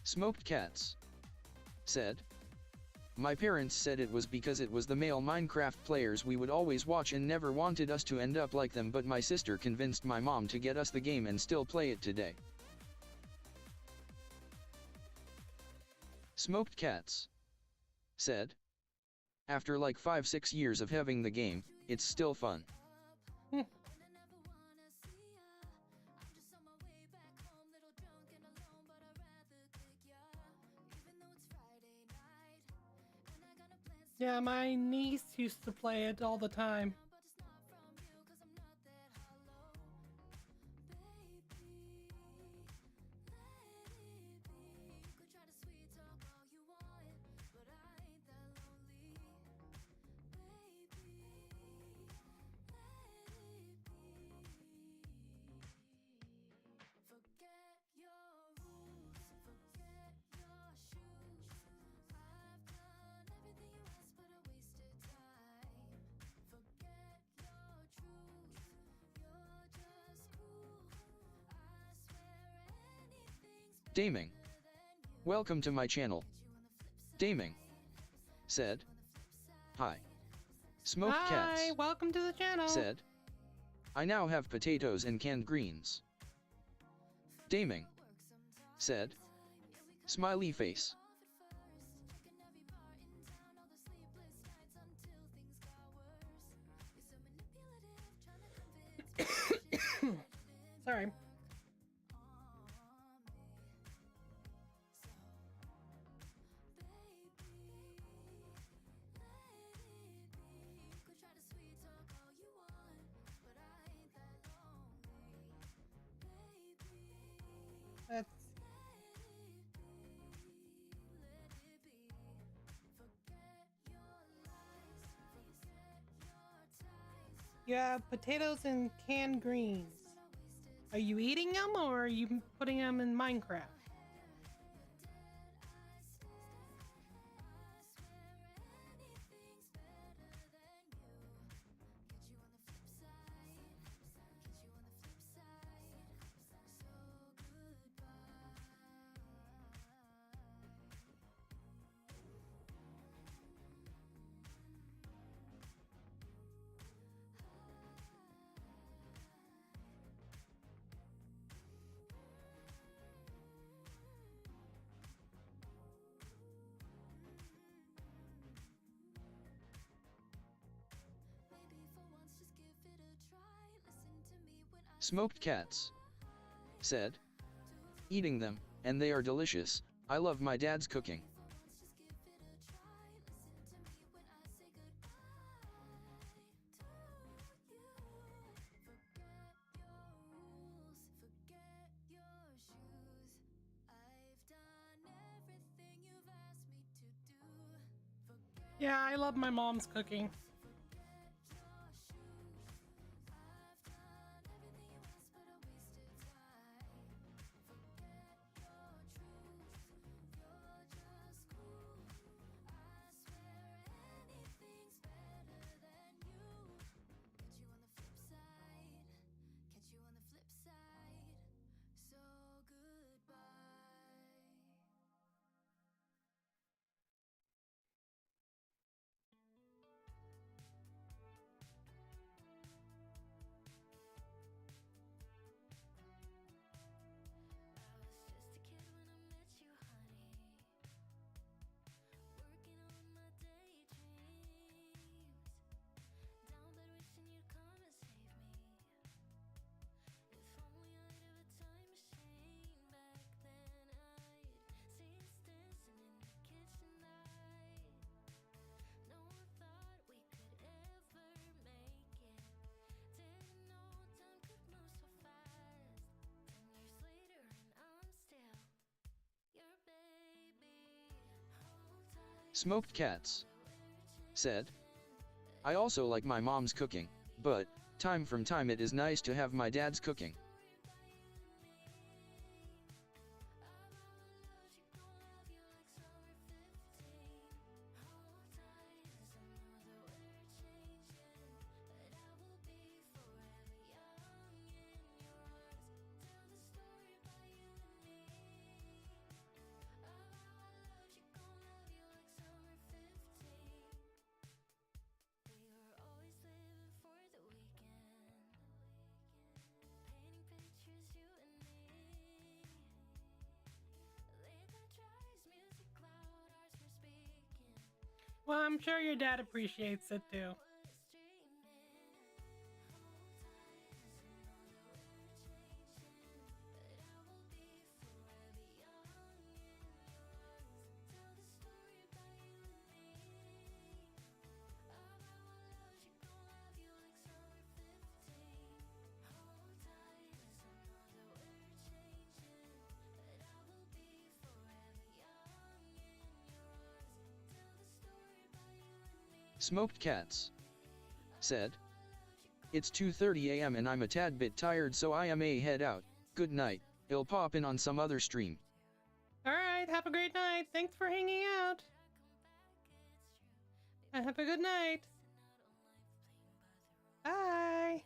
Smoked Cats said, my parents said it was because it was the male Minecraft players we would always watch and never wanted us to end up like them, but my sister convinced my mom to get us the game and still play it today. Smoked Cats said, after like 5-6 years of having the game, it's still fun. Yeah, my niece used to play it all the time. Daming. Welcome to my channel. Daming said, hi. Smoked Cats Hi, welcome to the channel. said, I now have potatoes and canned greens. Daming said, smiley face. Sorry. That's... You have potatoes and canned greens. Are you eating them or are you putting them in Minecraft? Smoked cats. Said. Eating them, and they are delicious. I love my dad's cooking. Yeah, I love my mom's cooking. Smoked cats. Said. I also like my mom's cooking, but, time from time it is nice to have my dad's cooking. Well, I'm sure your dad appreciates it too. Smoked cats. Said. It's 2:30 a.m. and I'm a tad bit tired, so I may head out. Good night. I'll pop in on some other stream. Alright, have a great night. Thanks for hanging out. And have a good night. Bye.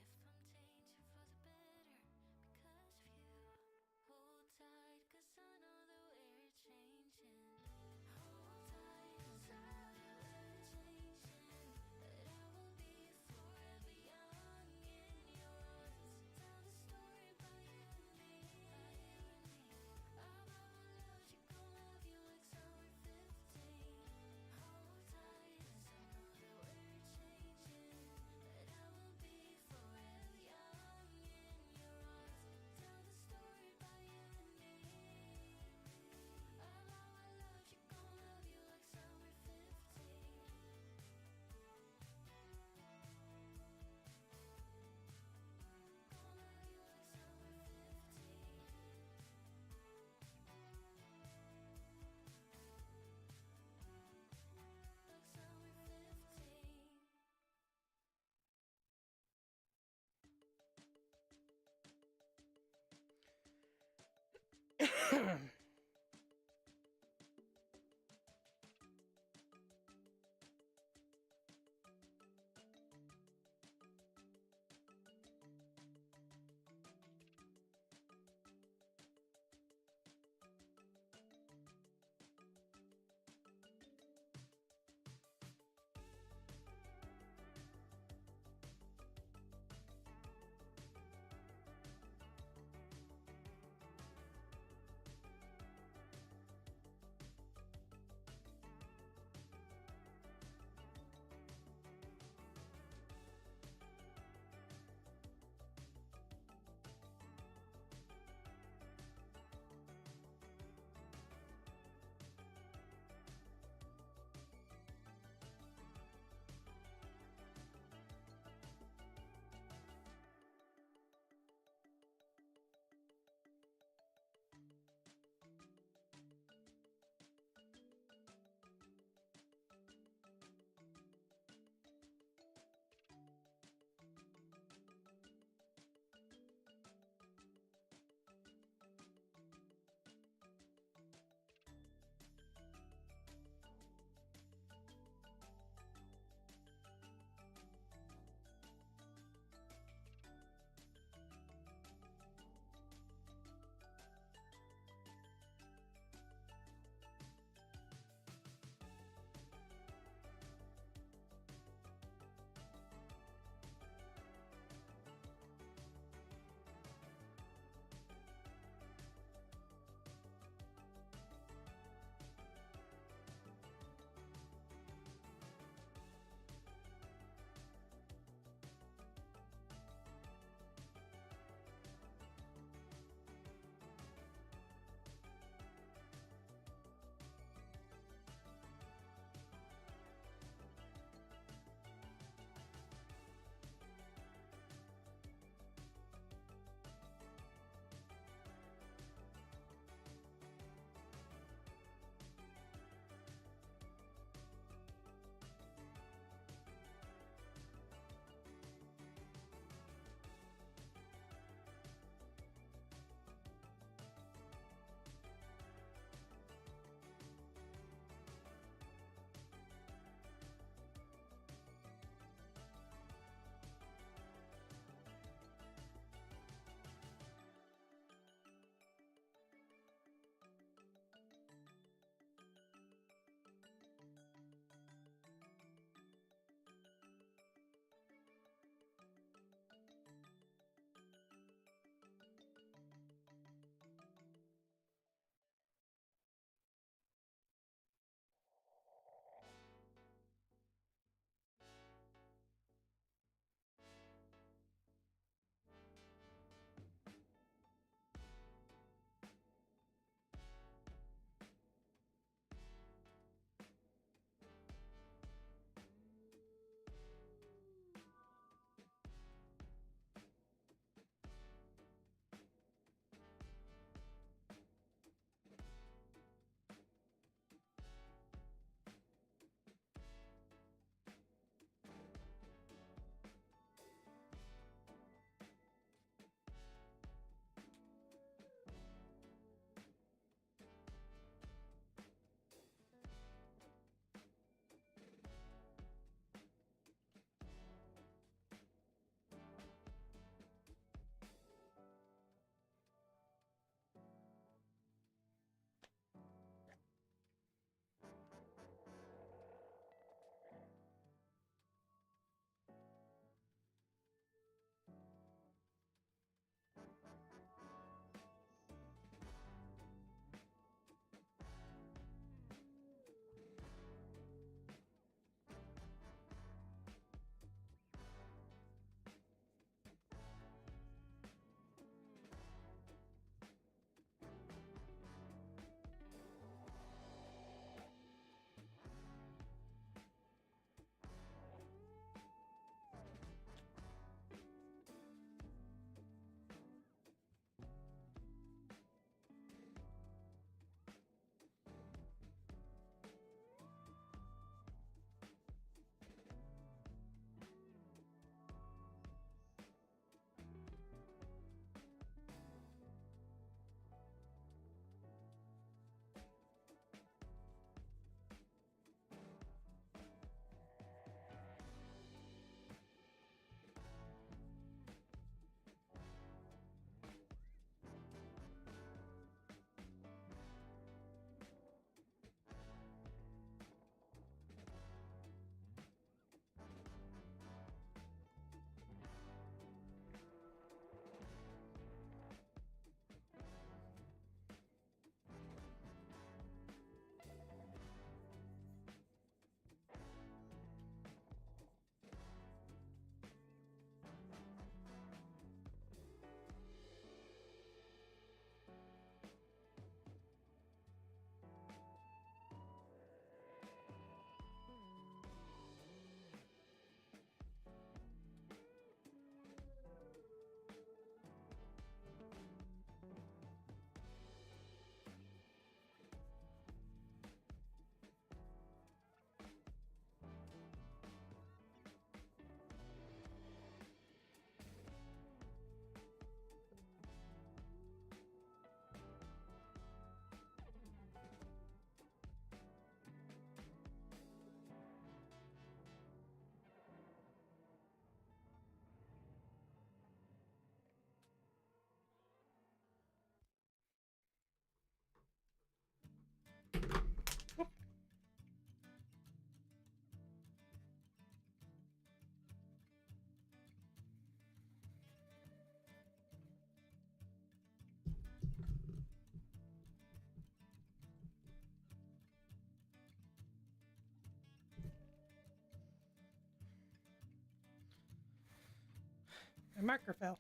My marker fell.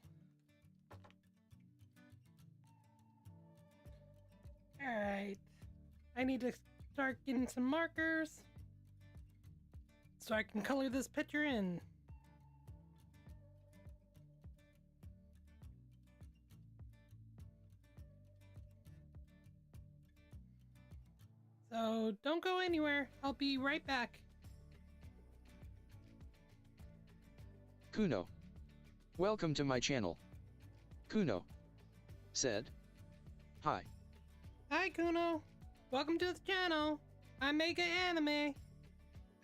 Alright. I need to start getting some markers so I can color this picture in. So don't go anywhere. I'll be right back. Kuno. Welcome to my channel. Kuno said, "Hi." Hi Kuno. Welcome to the channel. I make anime.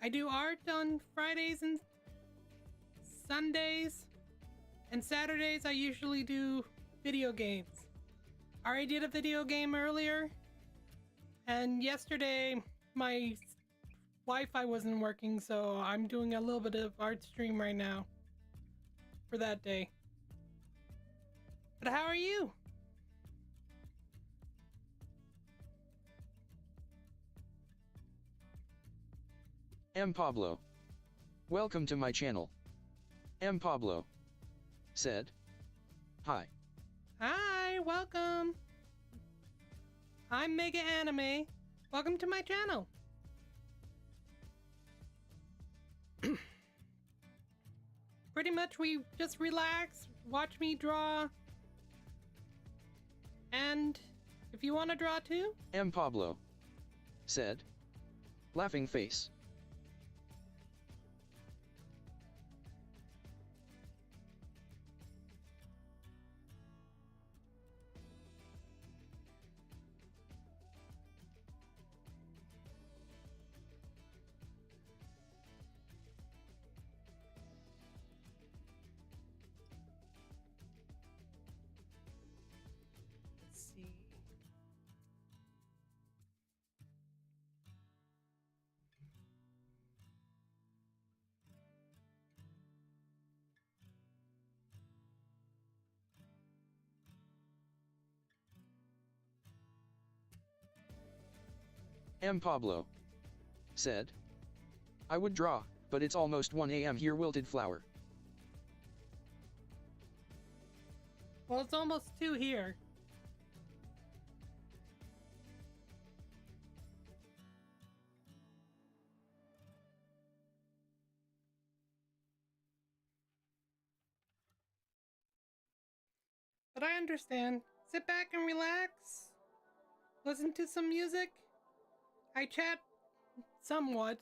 I do art on Fridays and Sundays. And Saturdays I usually do video games. I already did a video game earlier. And yesterday my Wi-Fi wasn't working, so I'm doing a little bit of art stream right now for that day. But how are you? M. Pablo. Welcome to my channel. M. Pablo said, "Hi." Hi, welcome. I'm Mega Anime. Welcome to my channel. Pretty much we just relax, watch me draw. And if you want to draw too? M. Pablo said, laughing face. Let's see. M. Pablo said, "I would draw, but it's almost 1 a.m. here. Wilted flower." Well, it's almost 2 here. But I understand. Sit back and relax. Listen to some music. I chat somewhat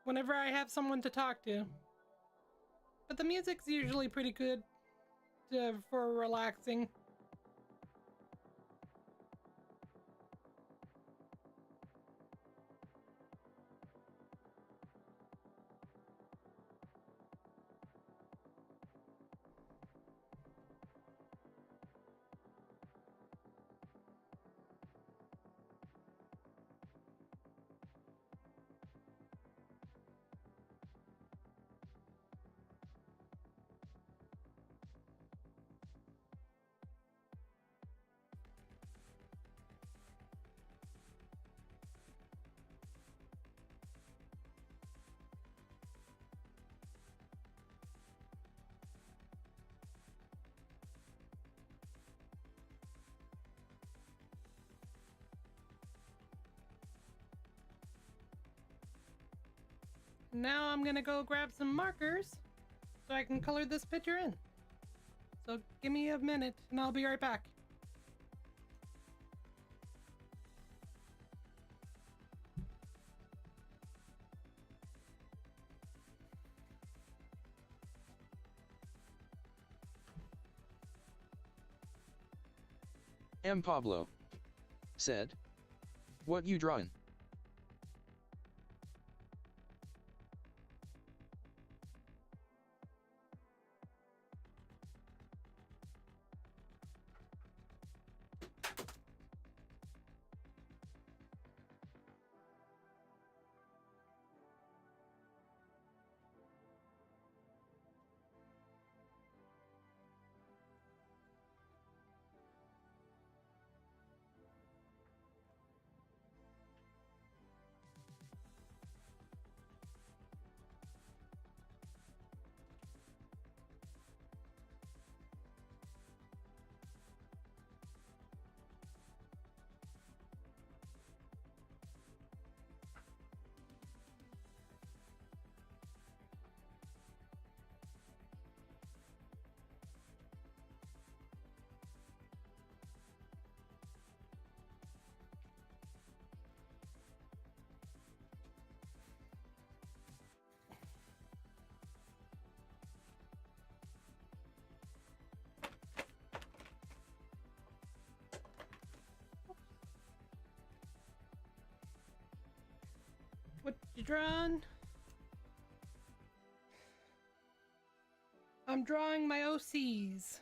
whenever I have someone to talk to. But the music's usually pretty good for relaxing. Now I'm gonna go grab some markers so I can color this picture in. So give me a minute and I'll be right back. M. Pablo said, "What you drawing?" drawn. I'm drawing my OCs.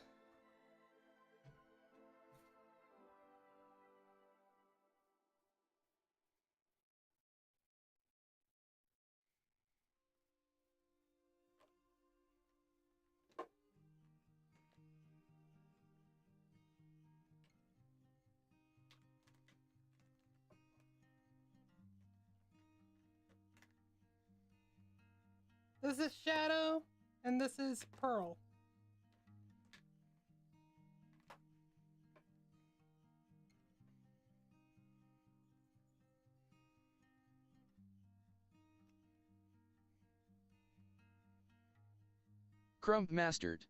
This is Shadow, and this is Pearl. Crump Mastered.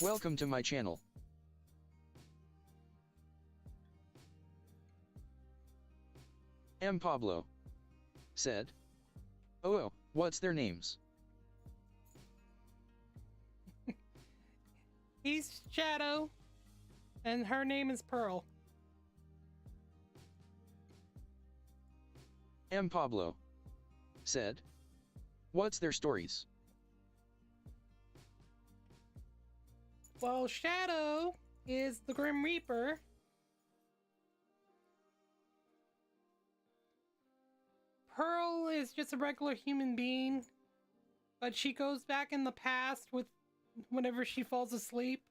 Welcome to my channel. M. Pablo said, "Oh, what's their names?" He's Shadow, and her name is Pearl. M. Pablo said, "What's their stories?" Well, Shadow is the Grim Reaper. Pearl is just a regular human being, but she goes back in the past with whenever she falls asleep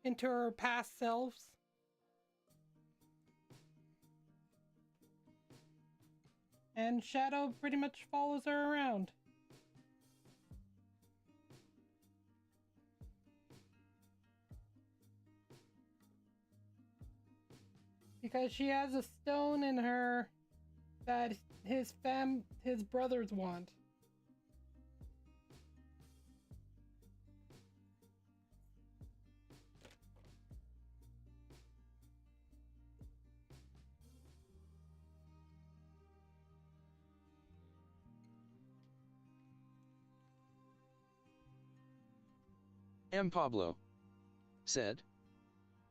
into her past selves. And Shadow pretty much follows her around. Because she has a stone in her that his brothers want. M. Pablo said,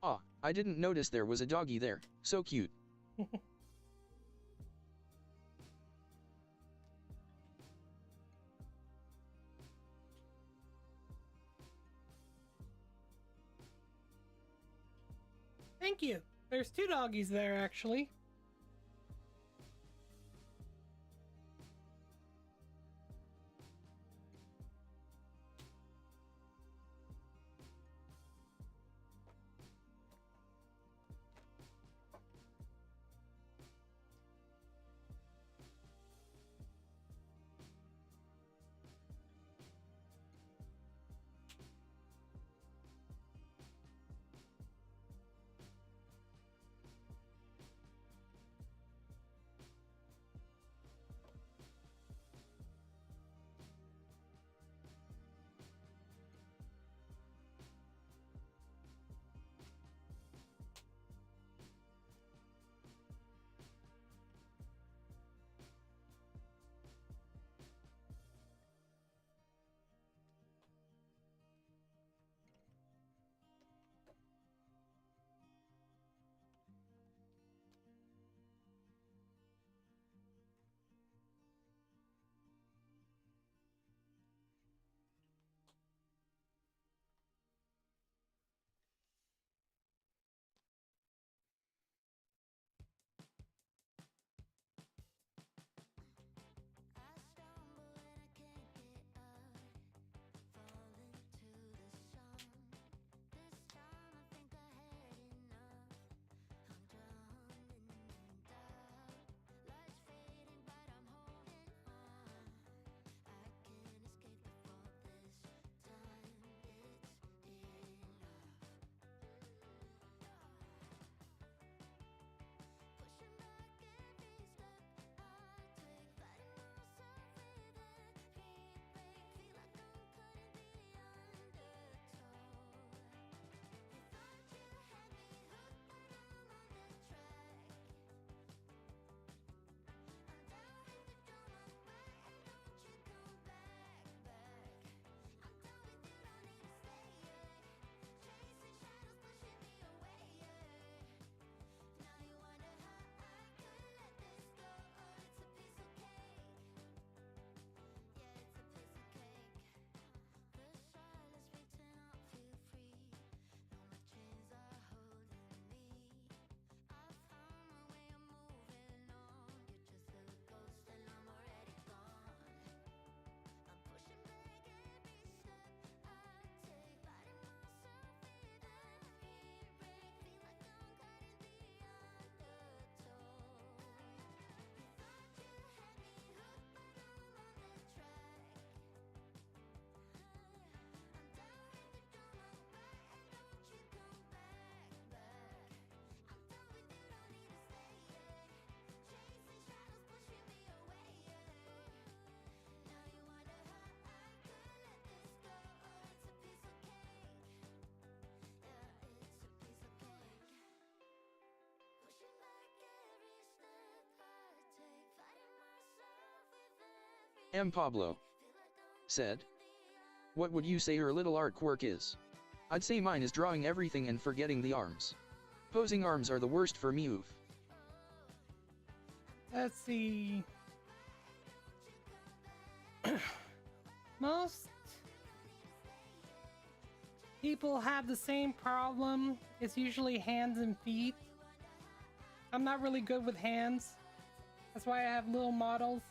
"Ah, I didn't notice there was a doggy there, so cute." Thank you. There's 2 doggies there, actually. M. Pablo said. What would you say your little artwork is? I'd say mine is drawing everything and forgetting the arms. Posing arms are the worst for me. Oof. Let's see. Most people have the same problem. It's usually hands and feet. I'm not really good with hands. That's why I have little models.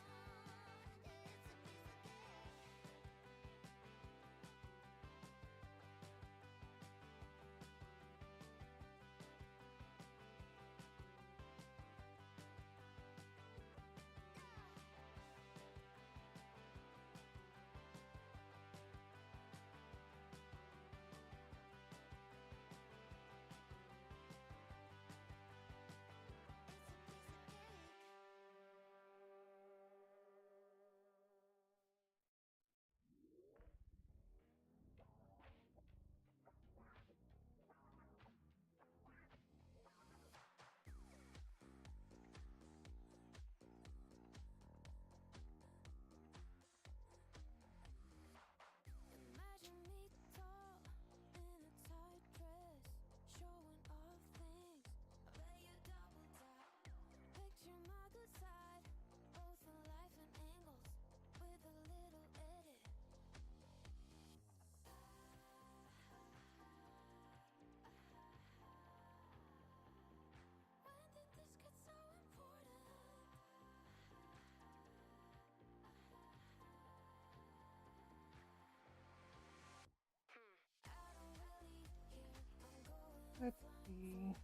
Let's see.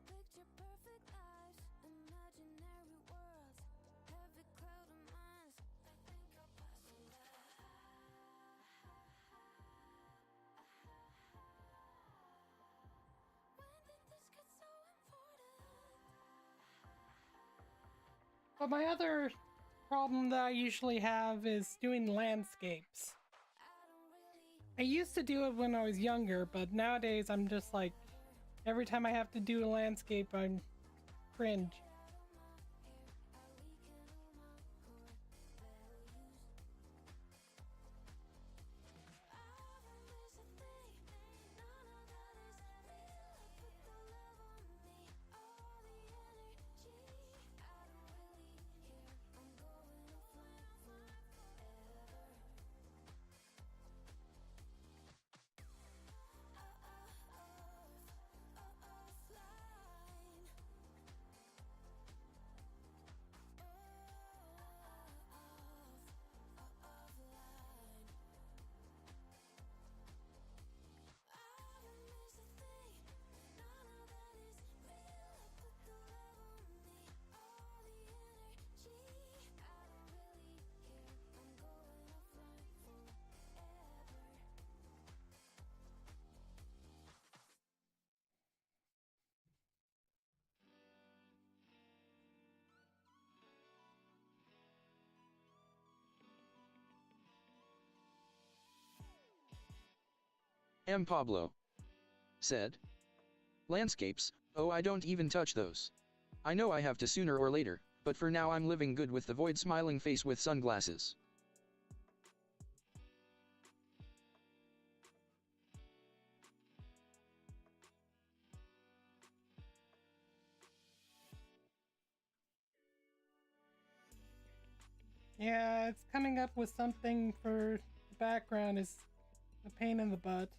Picture perfect lives, imaginary worlds, heavy cloud of minds. I think I'll pass on that. When did this get so important? But my other problem that I usually have is doing landscapes. I used to do it when I was younger, but nowadays I'm just like, every time I have to do a landscape, I'm cringe. M. Pablo said. Landscapes, oh, I don't even touch those. I know I have to sooner or later, but for now I'm living good with the void smiling face with sunglasses. Yeah, it's coming up with something for the background is a pain in the butt.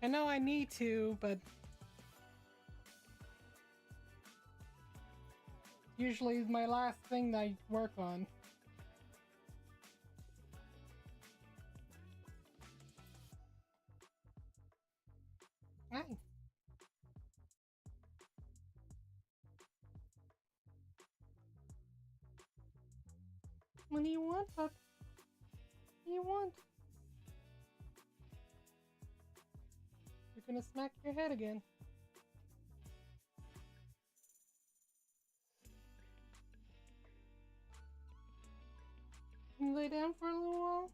I know I need to, but usually is my last thing that I work on. Hi. What do you want, pup? What do you want? You're gonna smack your head again. Can you lay down for a little while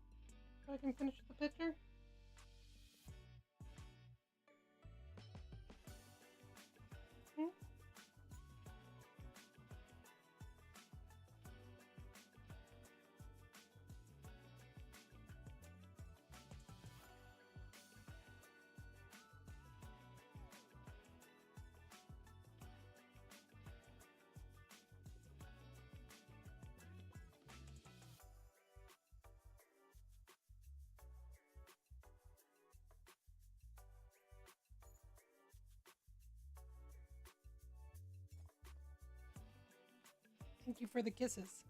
so I can finish the picture? Hmm? Thank you for the kisses.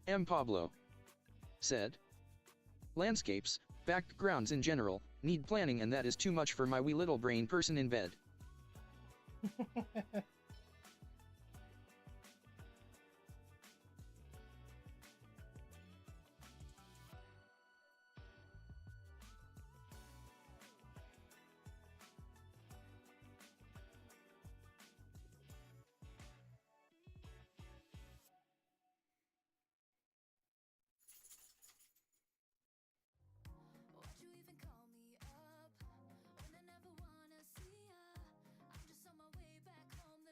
M. Pablo said. Landscapes, backgrounds in general, need planning, and that is too much for my wee little brain person in bed. Why'd you even call me up when I never wanna see ya? I'm just on my way back home.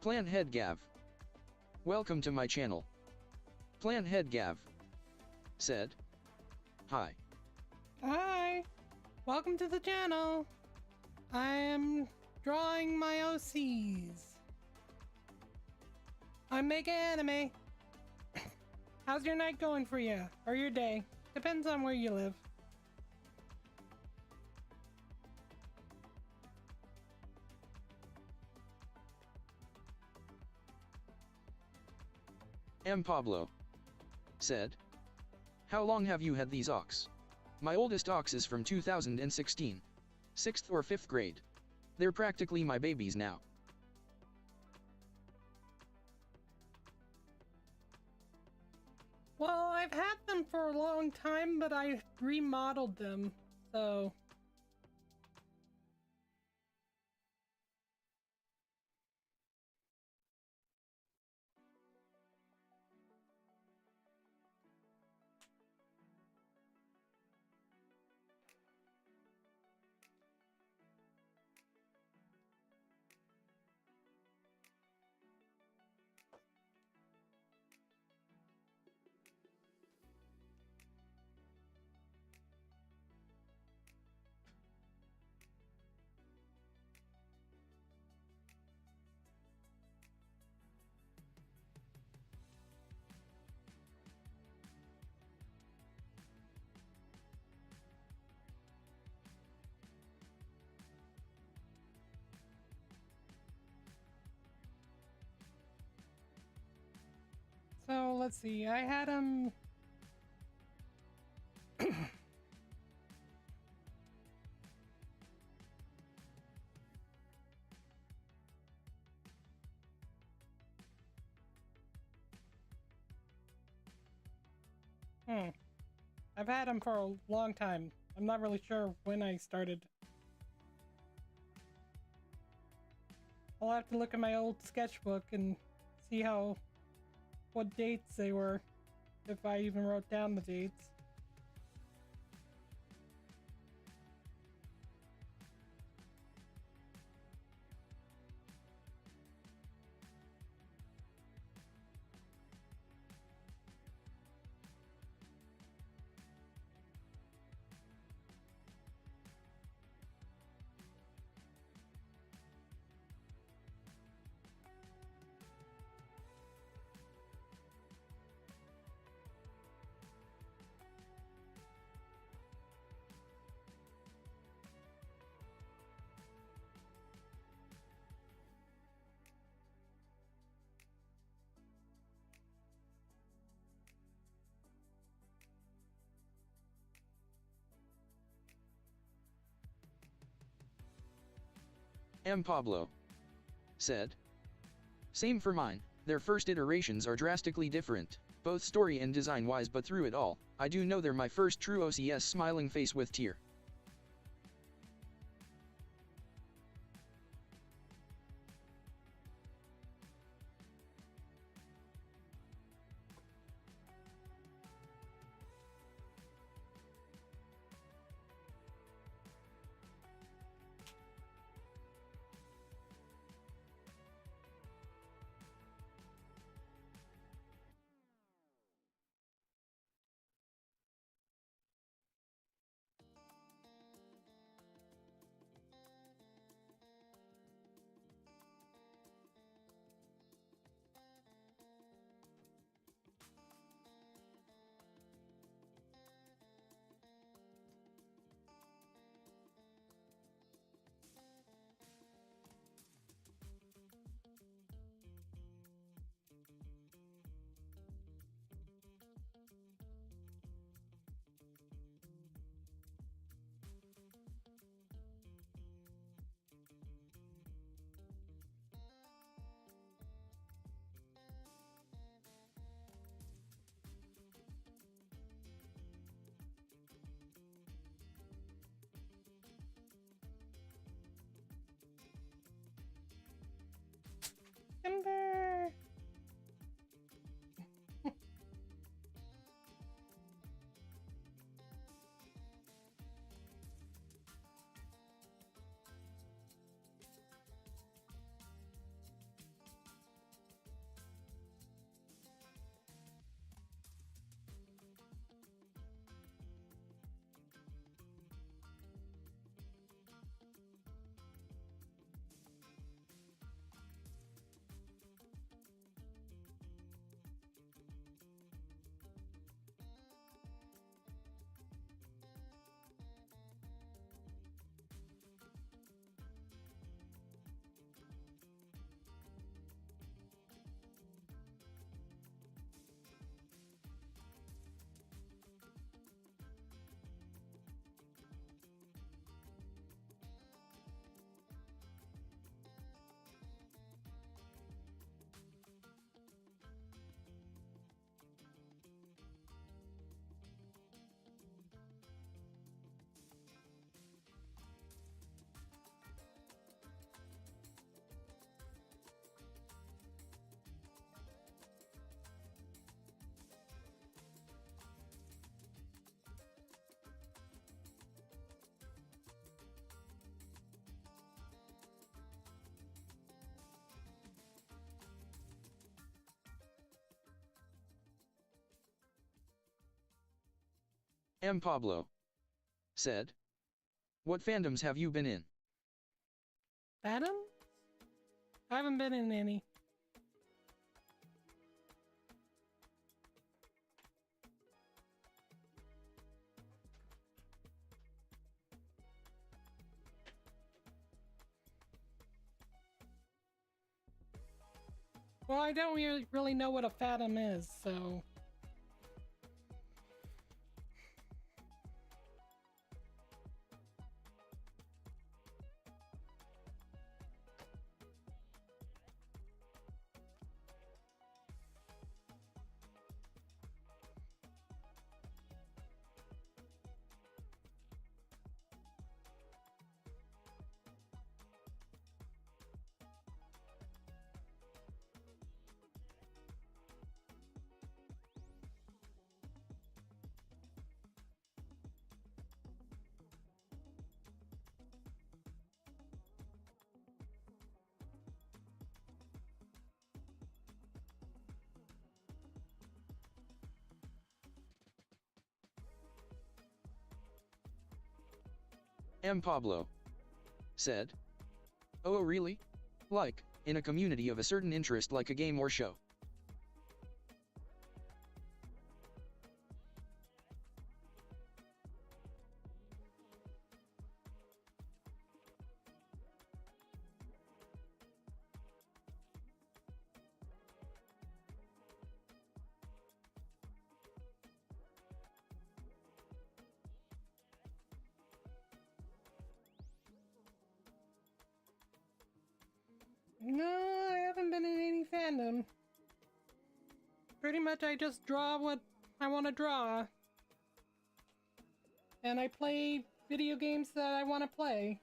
Planhead Gav. Welcome to my channel. Planhead Gav said, "Hi. Hi! Welcome to the channel! I am drawing my OCs. I make anime. How's your night going for you? Or your day? Depends on where you live." M. Pablo said, "How long have you had these ox? My oldest ox is from 2016. 6th or 5th grade. They're practically my babies now." Well, I've had them for a long time, but I remodeled them, so... So, let's see, I had them... I've had them for a long time. I'm not really sure when I started. I'll have to look at my old sketchbook and see what dates they were, if I even wrote down the dates. M. Pablo said, "Same for mine. Their first iterations are drastically different, both story and design wise, but through it all, I do know they're my first true OCS smiling face with tear." M. Pablo said. What fandoms have you been in? Adam? I haven't been in any. Well, I don't really know what a fandom is, so... M. Pablo said. Oh really? Like, in a community of a certain interest like a game or show. No, I haven't been in any fandom. Pretty much I just draw what I want to draw. And I play video games that I want to play.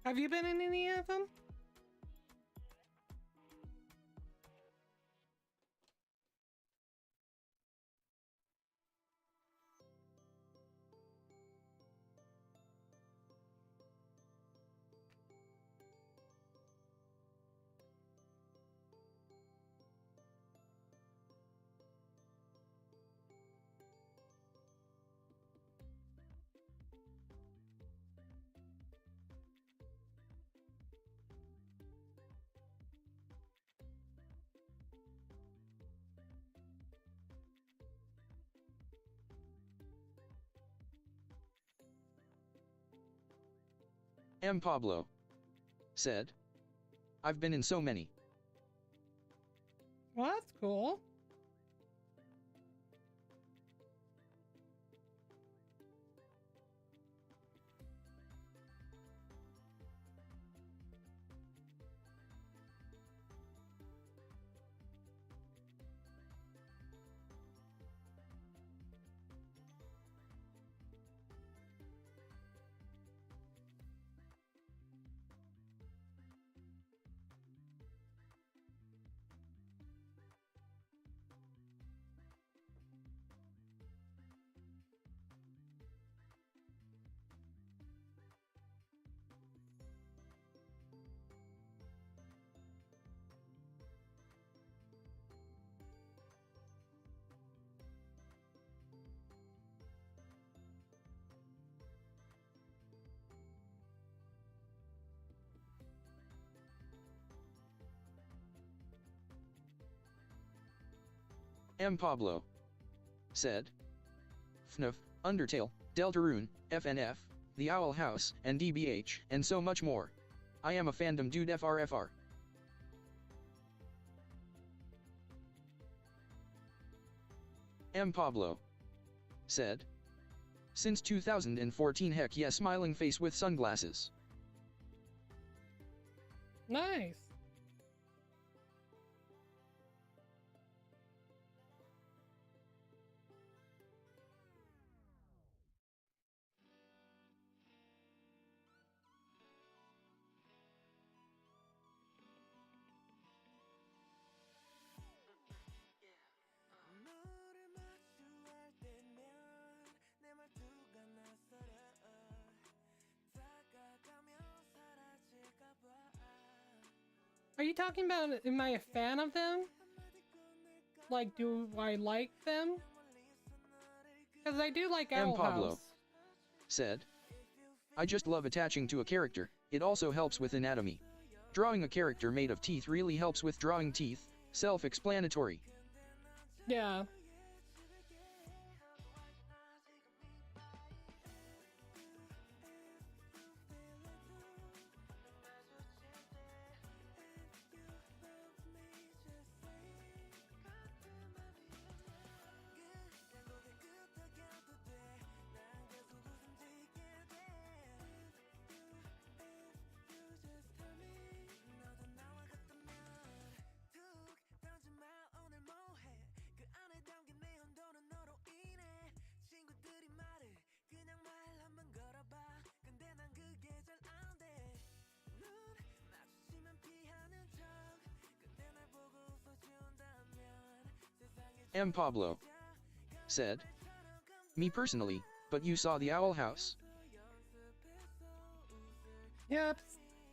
Have you been in any of them? M. Pablo said. I've been in so many. Well, that's cool. M. Pablo said. FNAF, Undertale, Deltarune, FNF, The Owl House, and DBH, and so much more. I am a fandom dude FRFR. M. Pablo said. Since 2014, heck yeah, smiling face with sunglasses. Nice. 너를 마주할 때면 내 말투가 낯설어 다가가면 사라질까봐 Are you talking about, am I a fan of them? Like, do I like them? Because I do like M. Owl Pablo House. said. I just love attaching to a character, it also helps with anatomy. Drawing a character made of teeth really helps with drawing teeth, self-explanatory. Yeah. M. Pablo said. Me personally, but you saw the Owl House. Yep.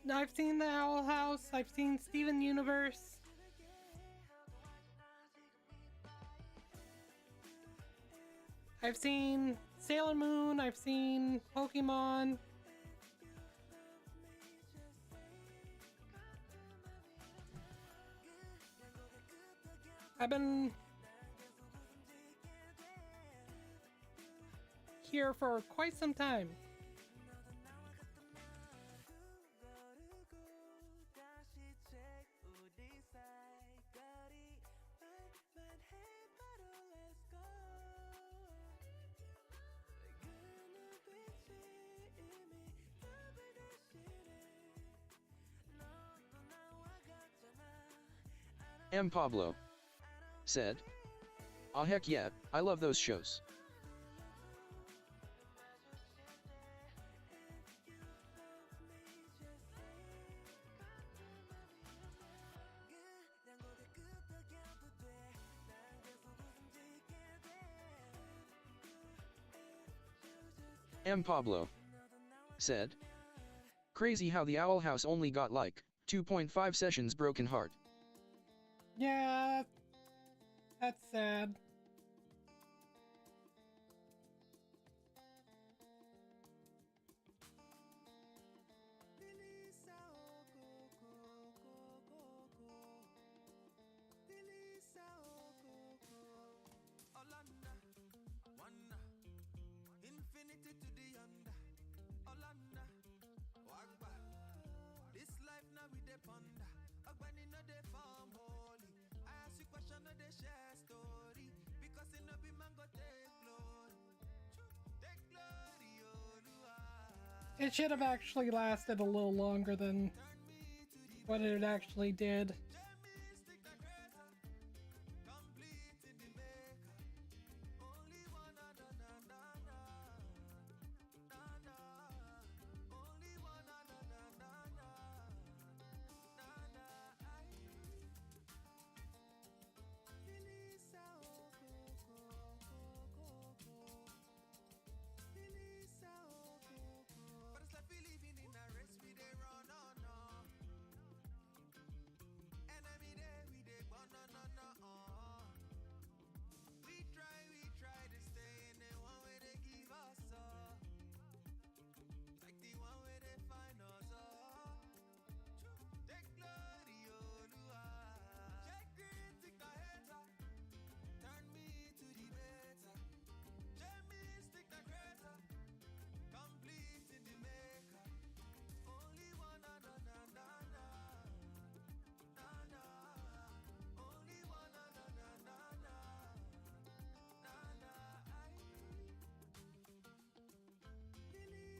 I've seen the Owl House. I've seen Steven Universe. I've seen Sailor Moon. I've seen Pokemon. I've been here for quite some time. M. Pablo said. Ah heck yeah, I love those shows. M. Pablo said. Crazy how the Owl House only got like 2.5 sessions. Broken heart. Yeah, that's sad. It should have actually lasted a little longer than what it actually did.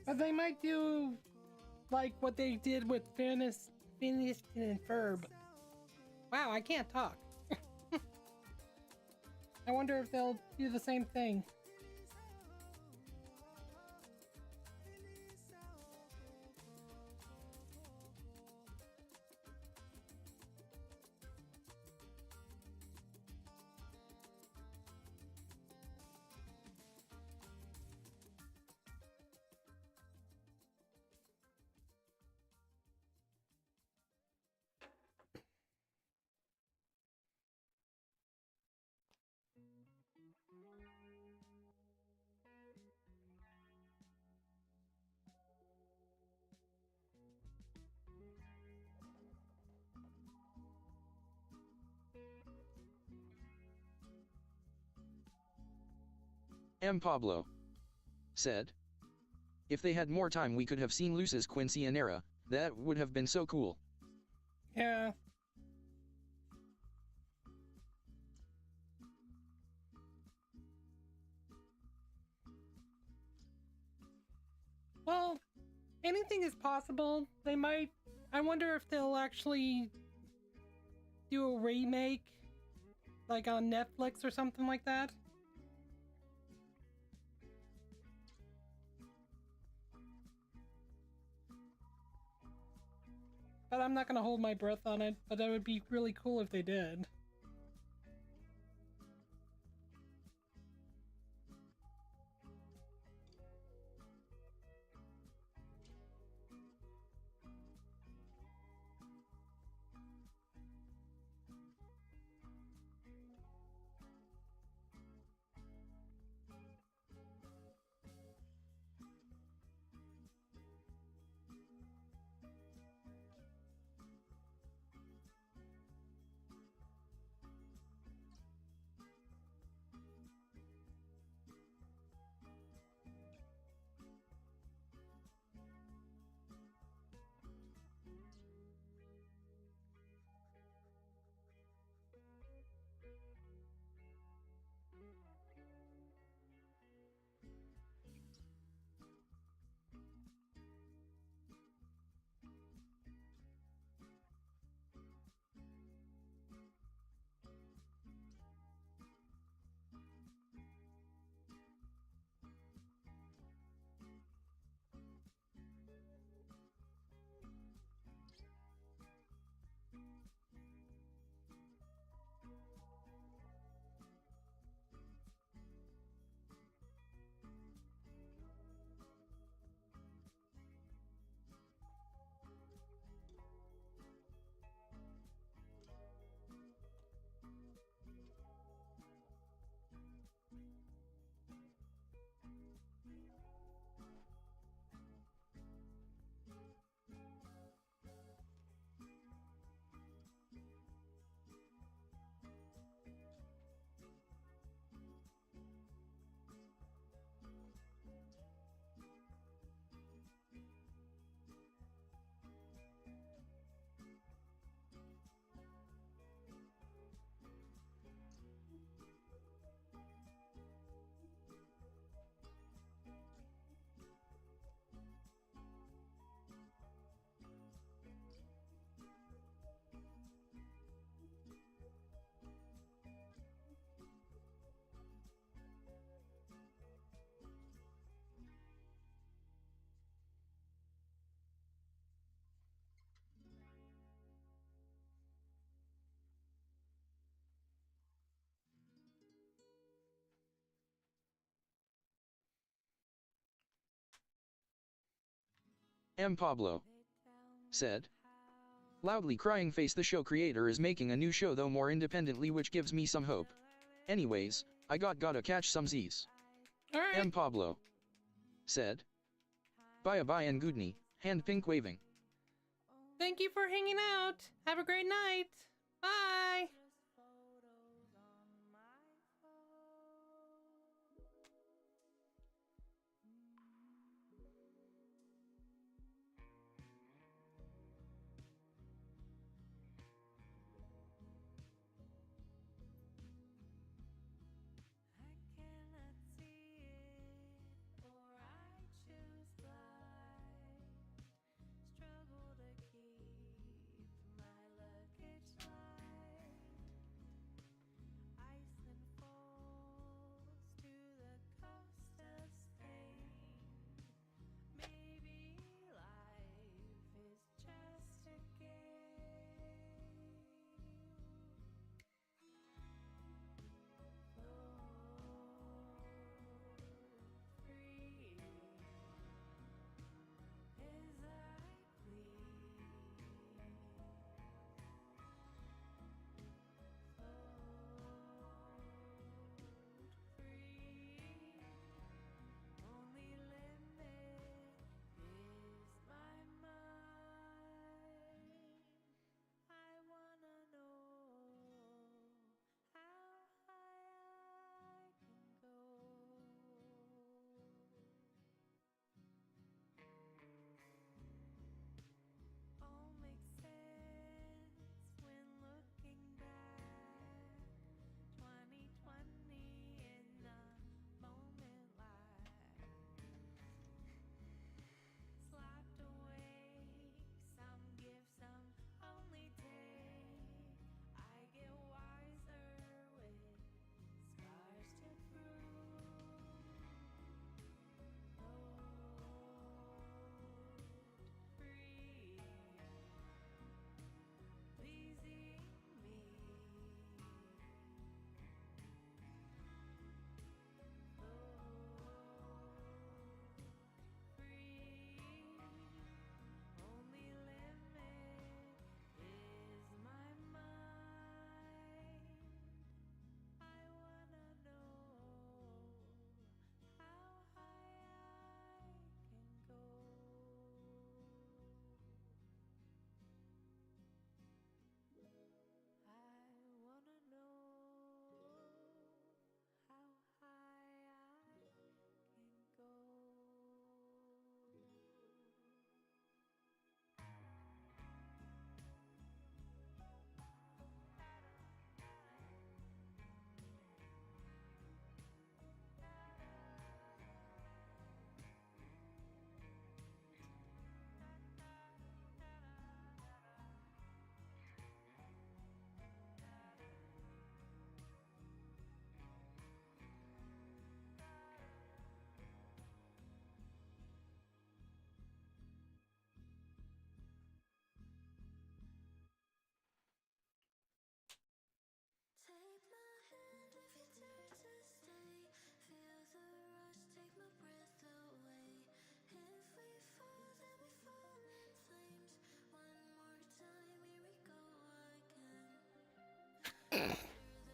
But they might do like what they did with Phineas and Ferb. Wow, I can't talk. I wonder if they'll do the same thing. M. Pablo said. If they had more time we could have seen Luce's quinceanera, that would have been so cool. Yeah. Well, anything is possible. They might. I wonder if they'll actually do a remake, like on Netflix or something like that. But I'm not gonna hold my breath on it, but that would be really cool if they did. M. Pablo said. Loudly crying face. The show creator is making a new show though more independently, which gives me some hope. Anyways, I gotta catch some Z's. Alright. M. Pablo said. Bye bye and goodney, hand pink waving. Thank you for hanging out. Have a great night. Bye. I cannot see it, or I choose life.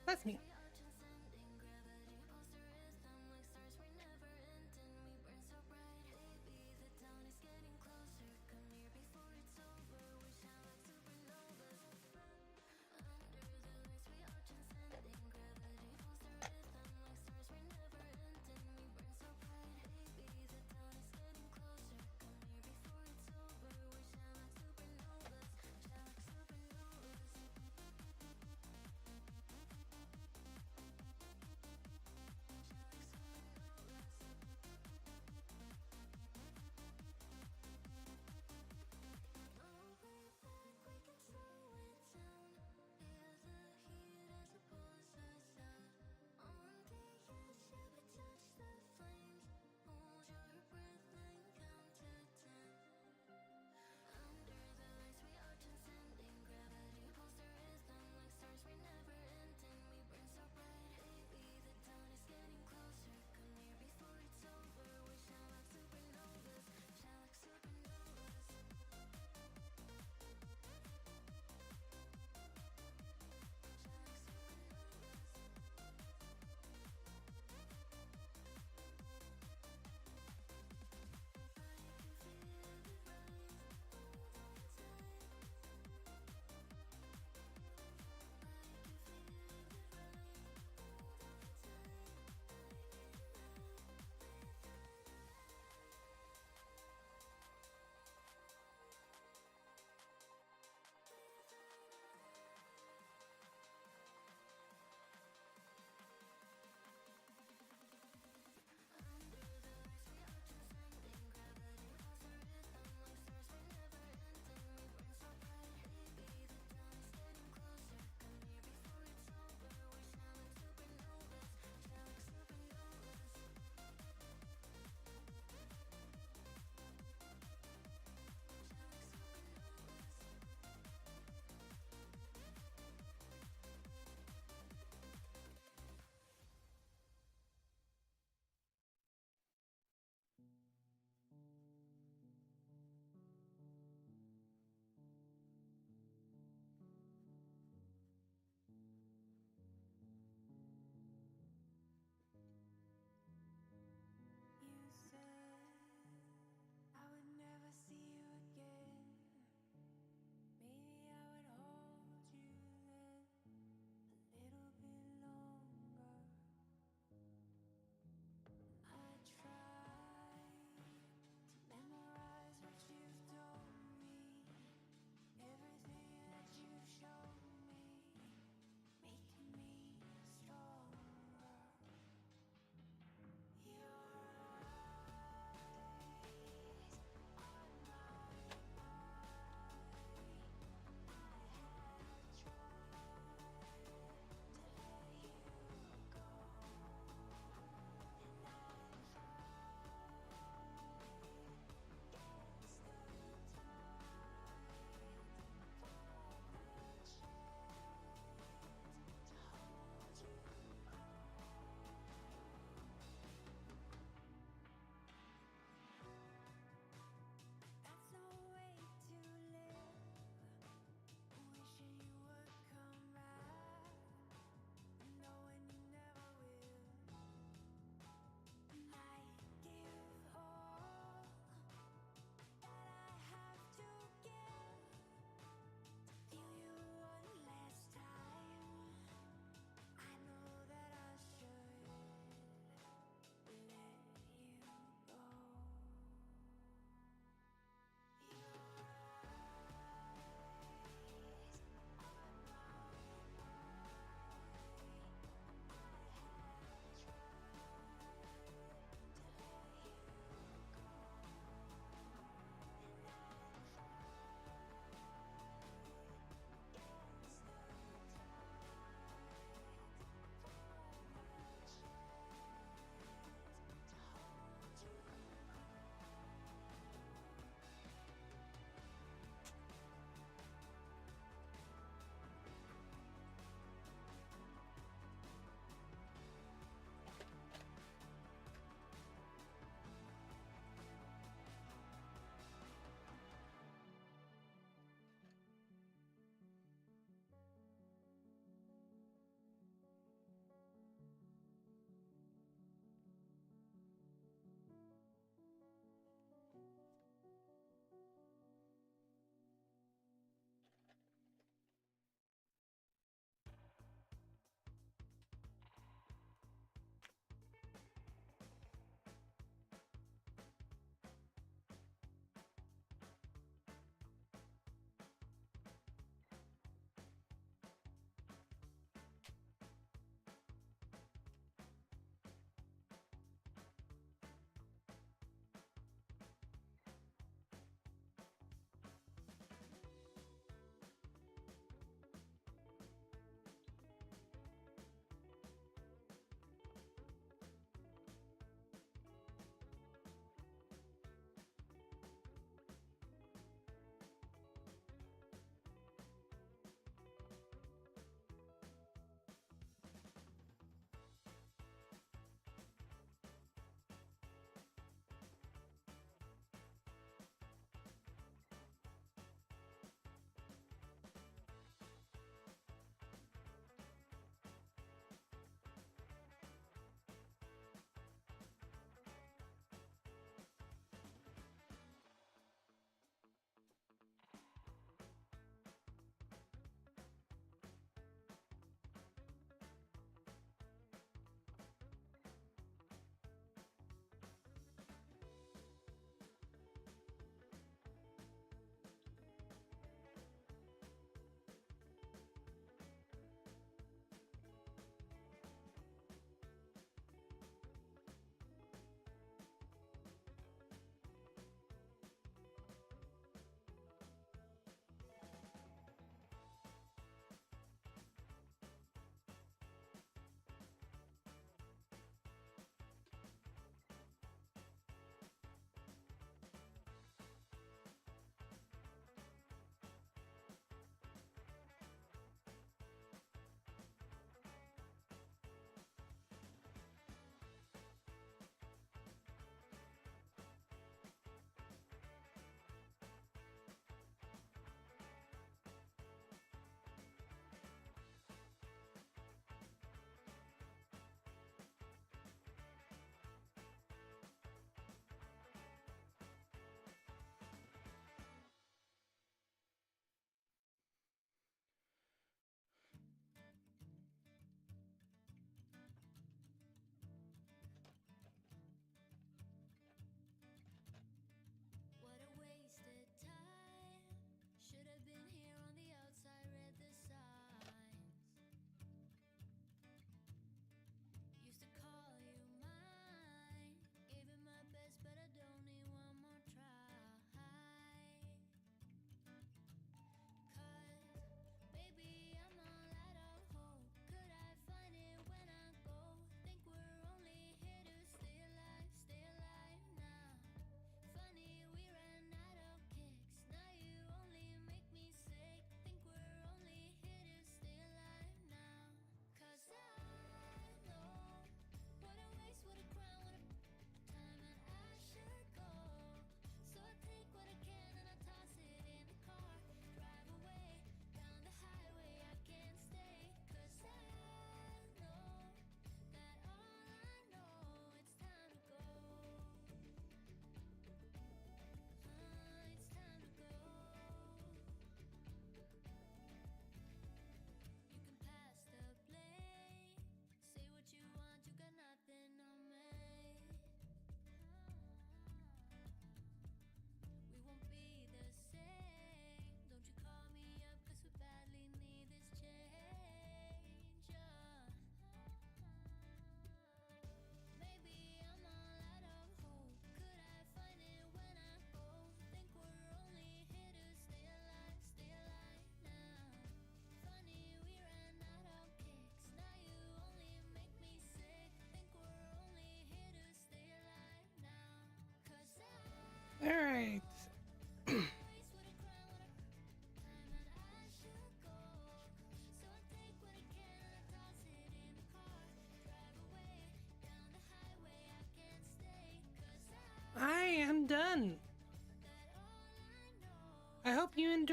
Bless me.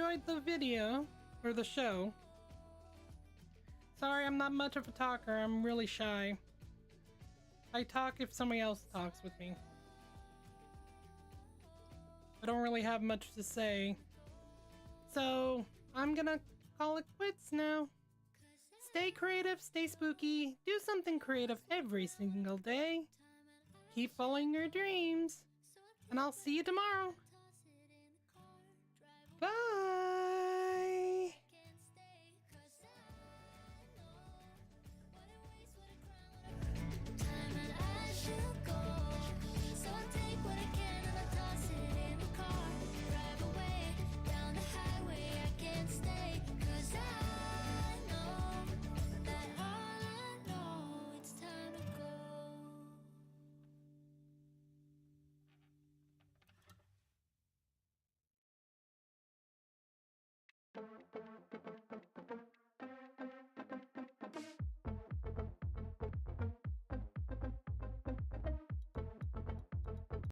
enjoyed the video, or the show. Sorry, I'm not much of a talker. I'm really shy. I talk if somebody else talks with me. I don't really have much to say. So, I'm gonna call it quits now. Stay creative, stay spooky, do something creative every single day. Keep following your dreams. And I'll see you tomorrow. Bye!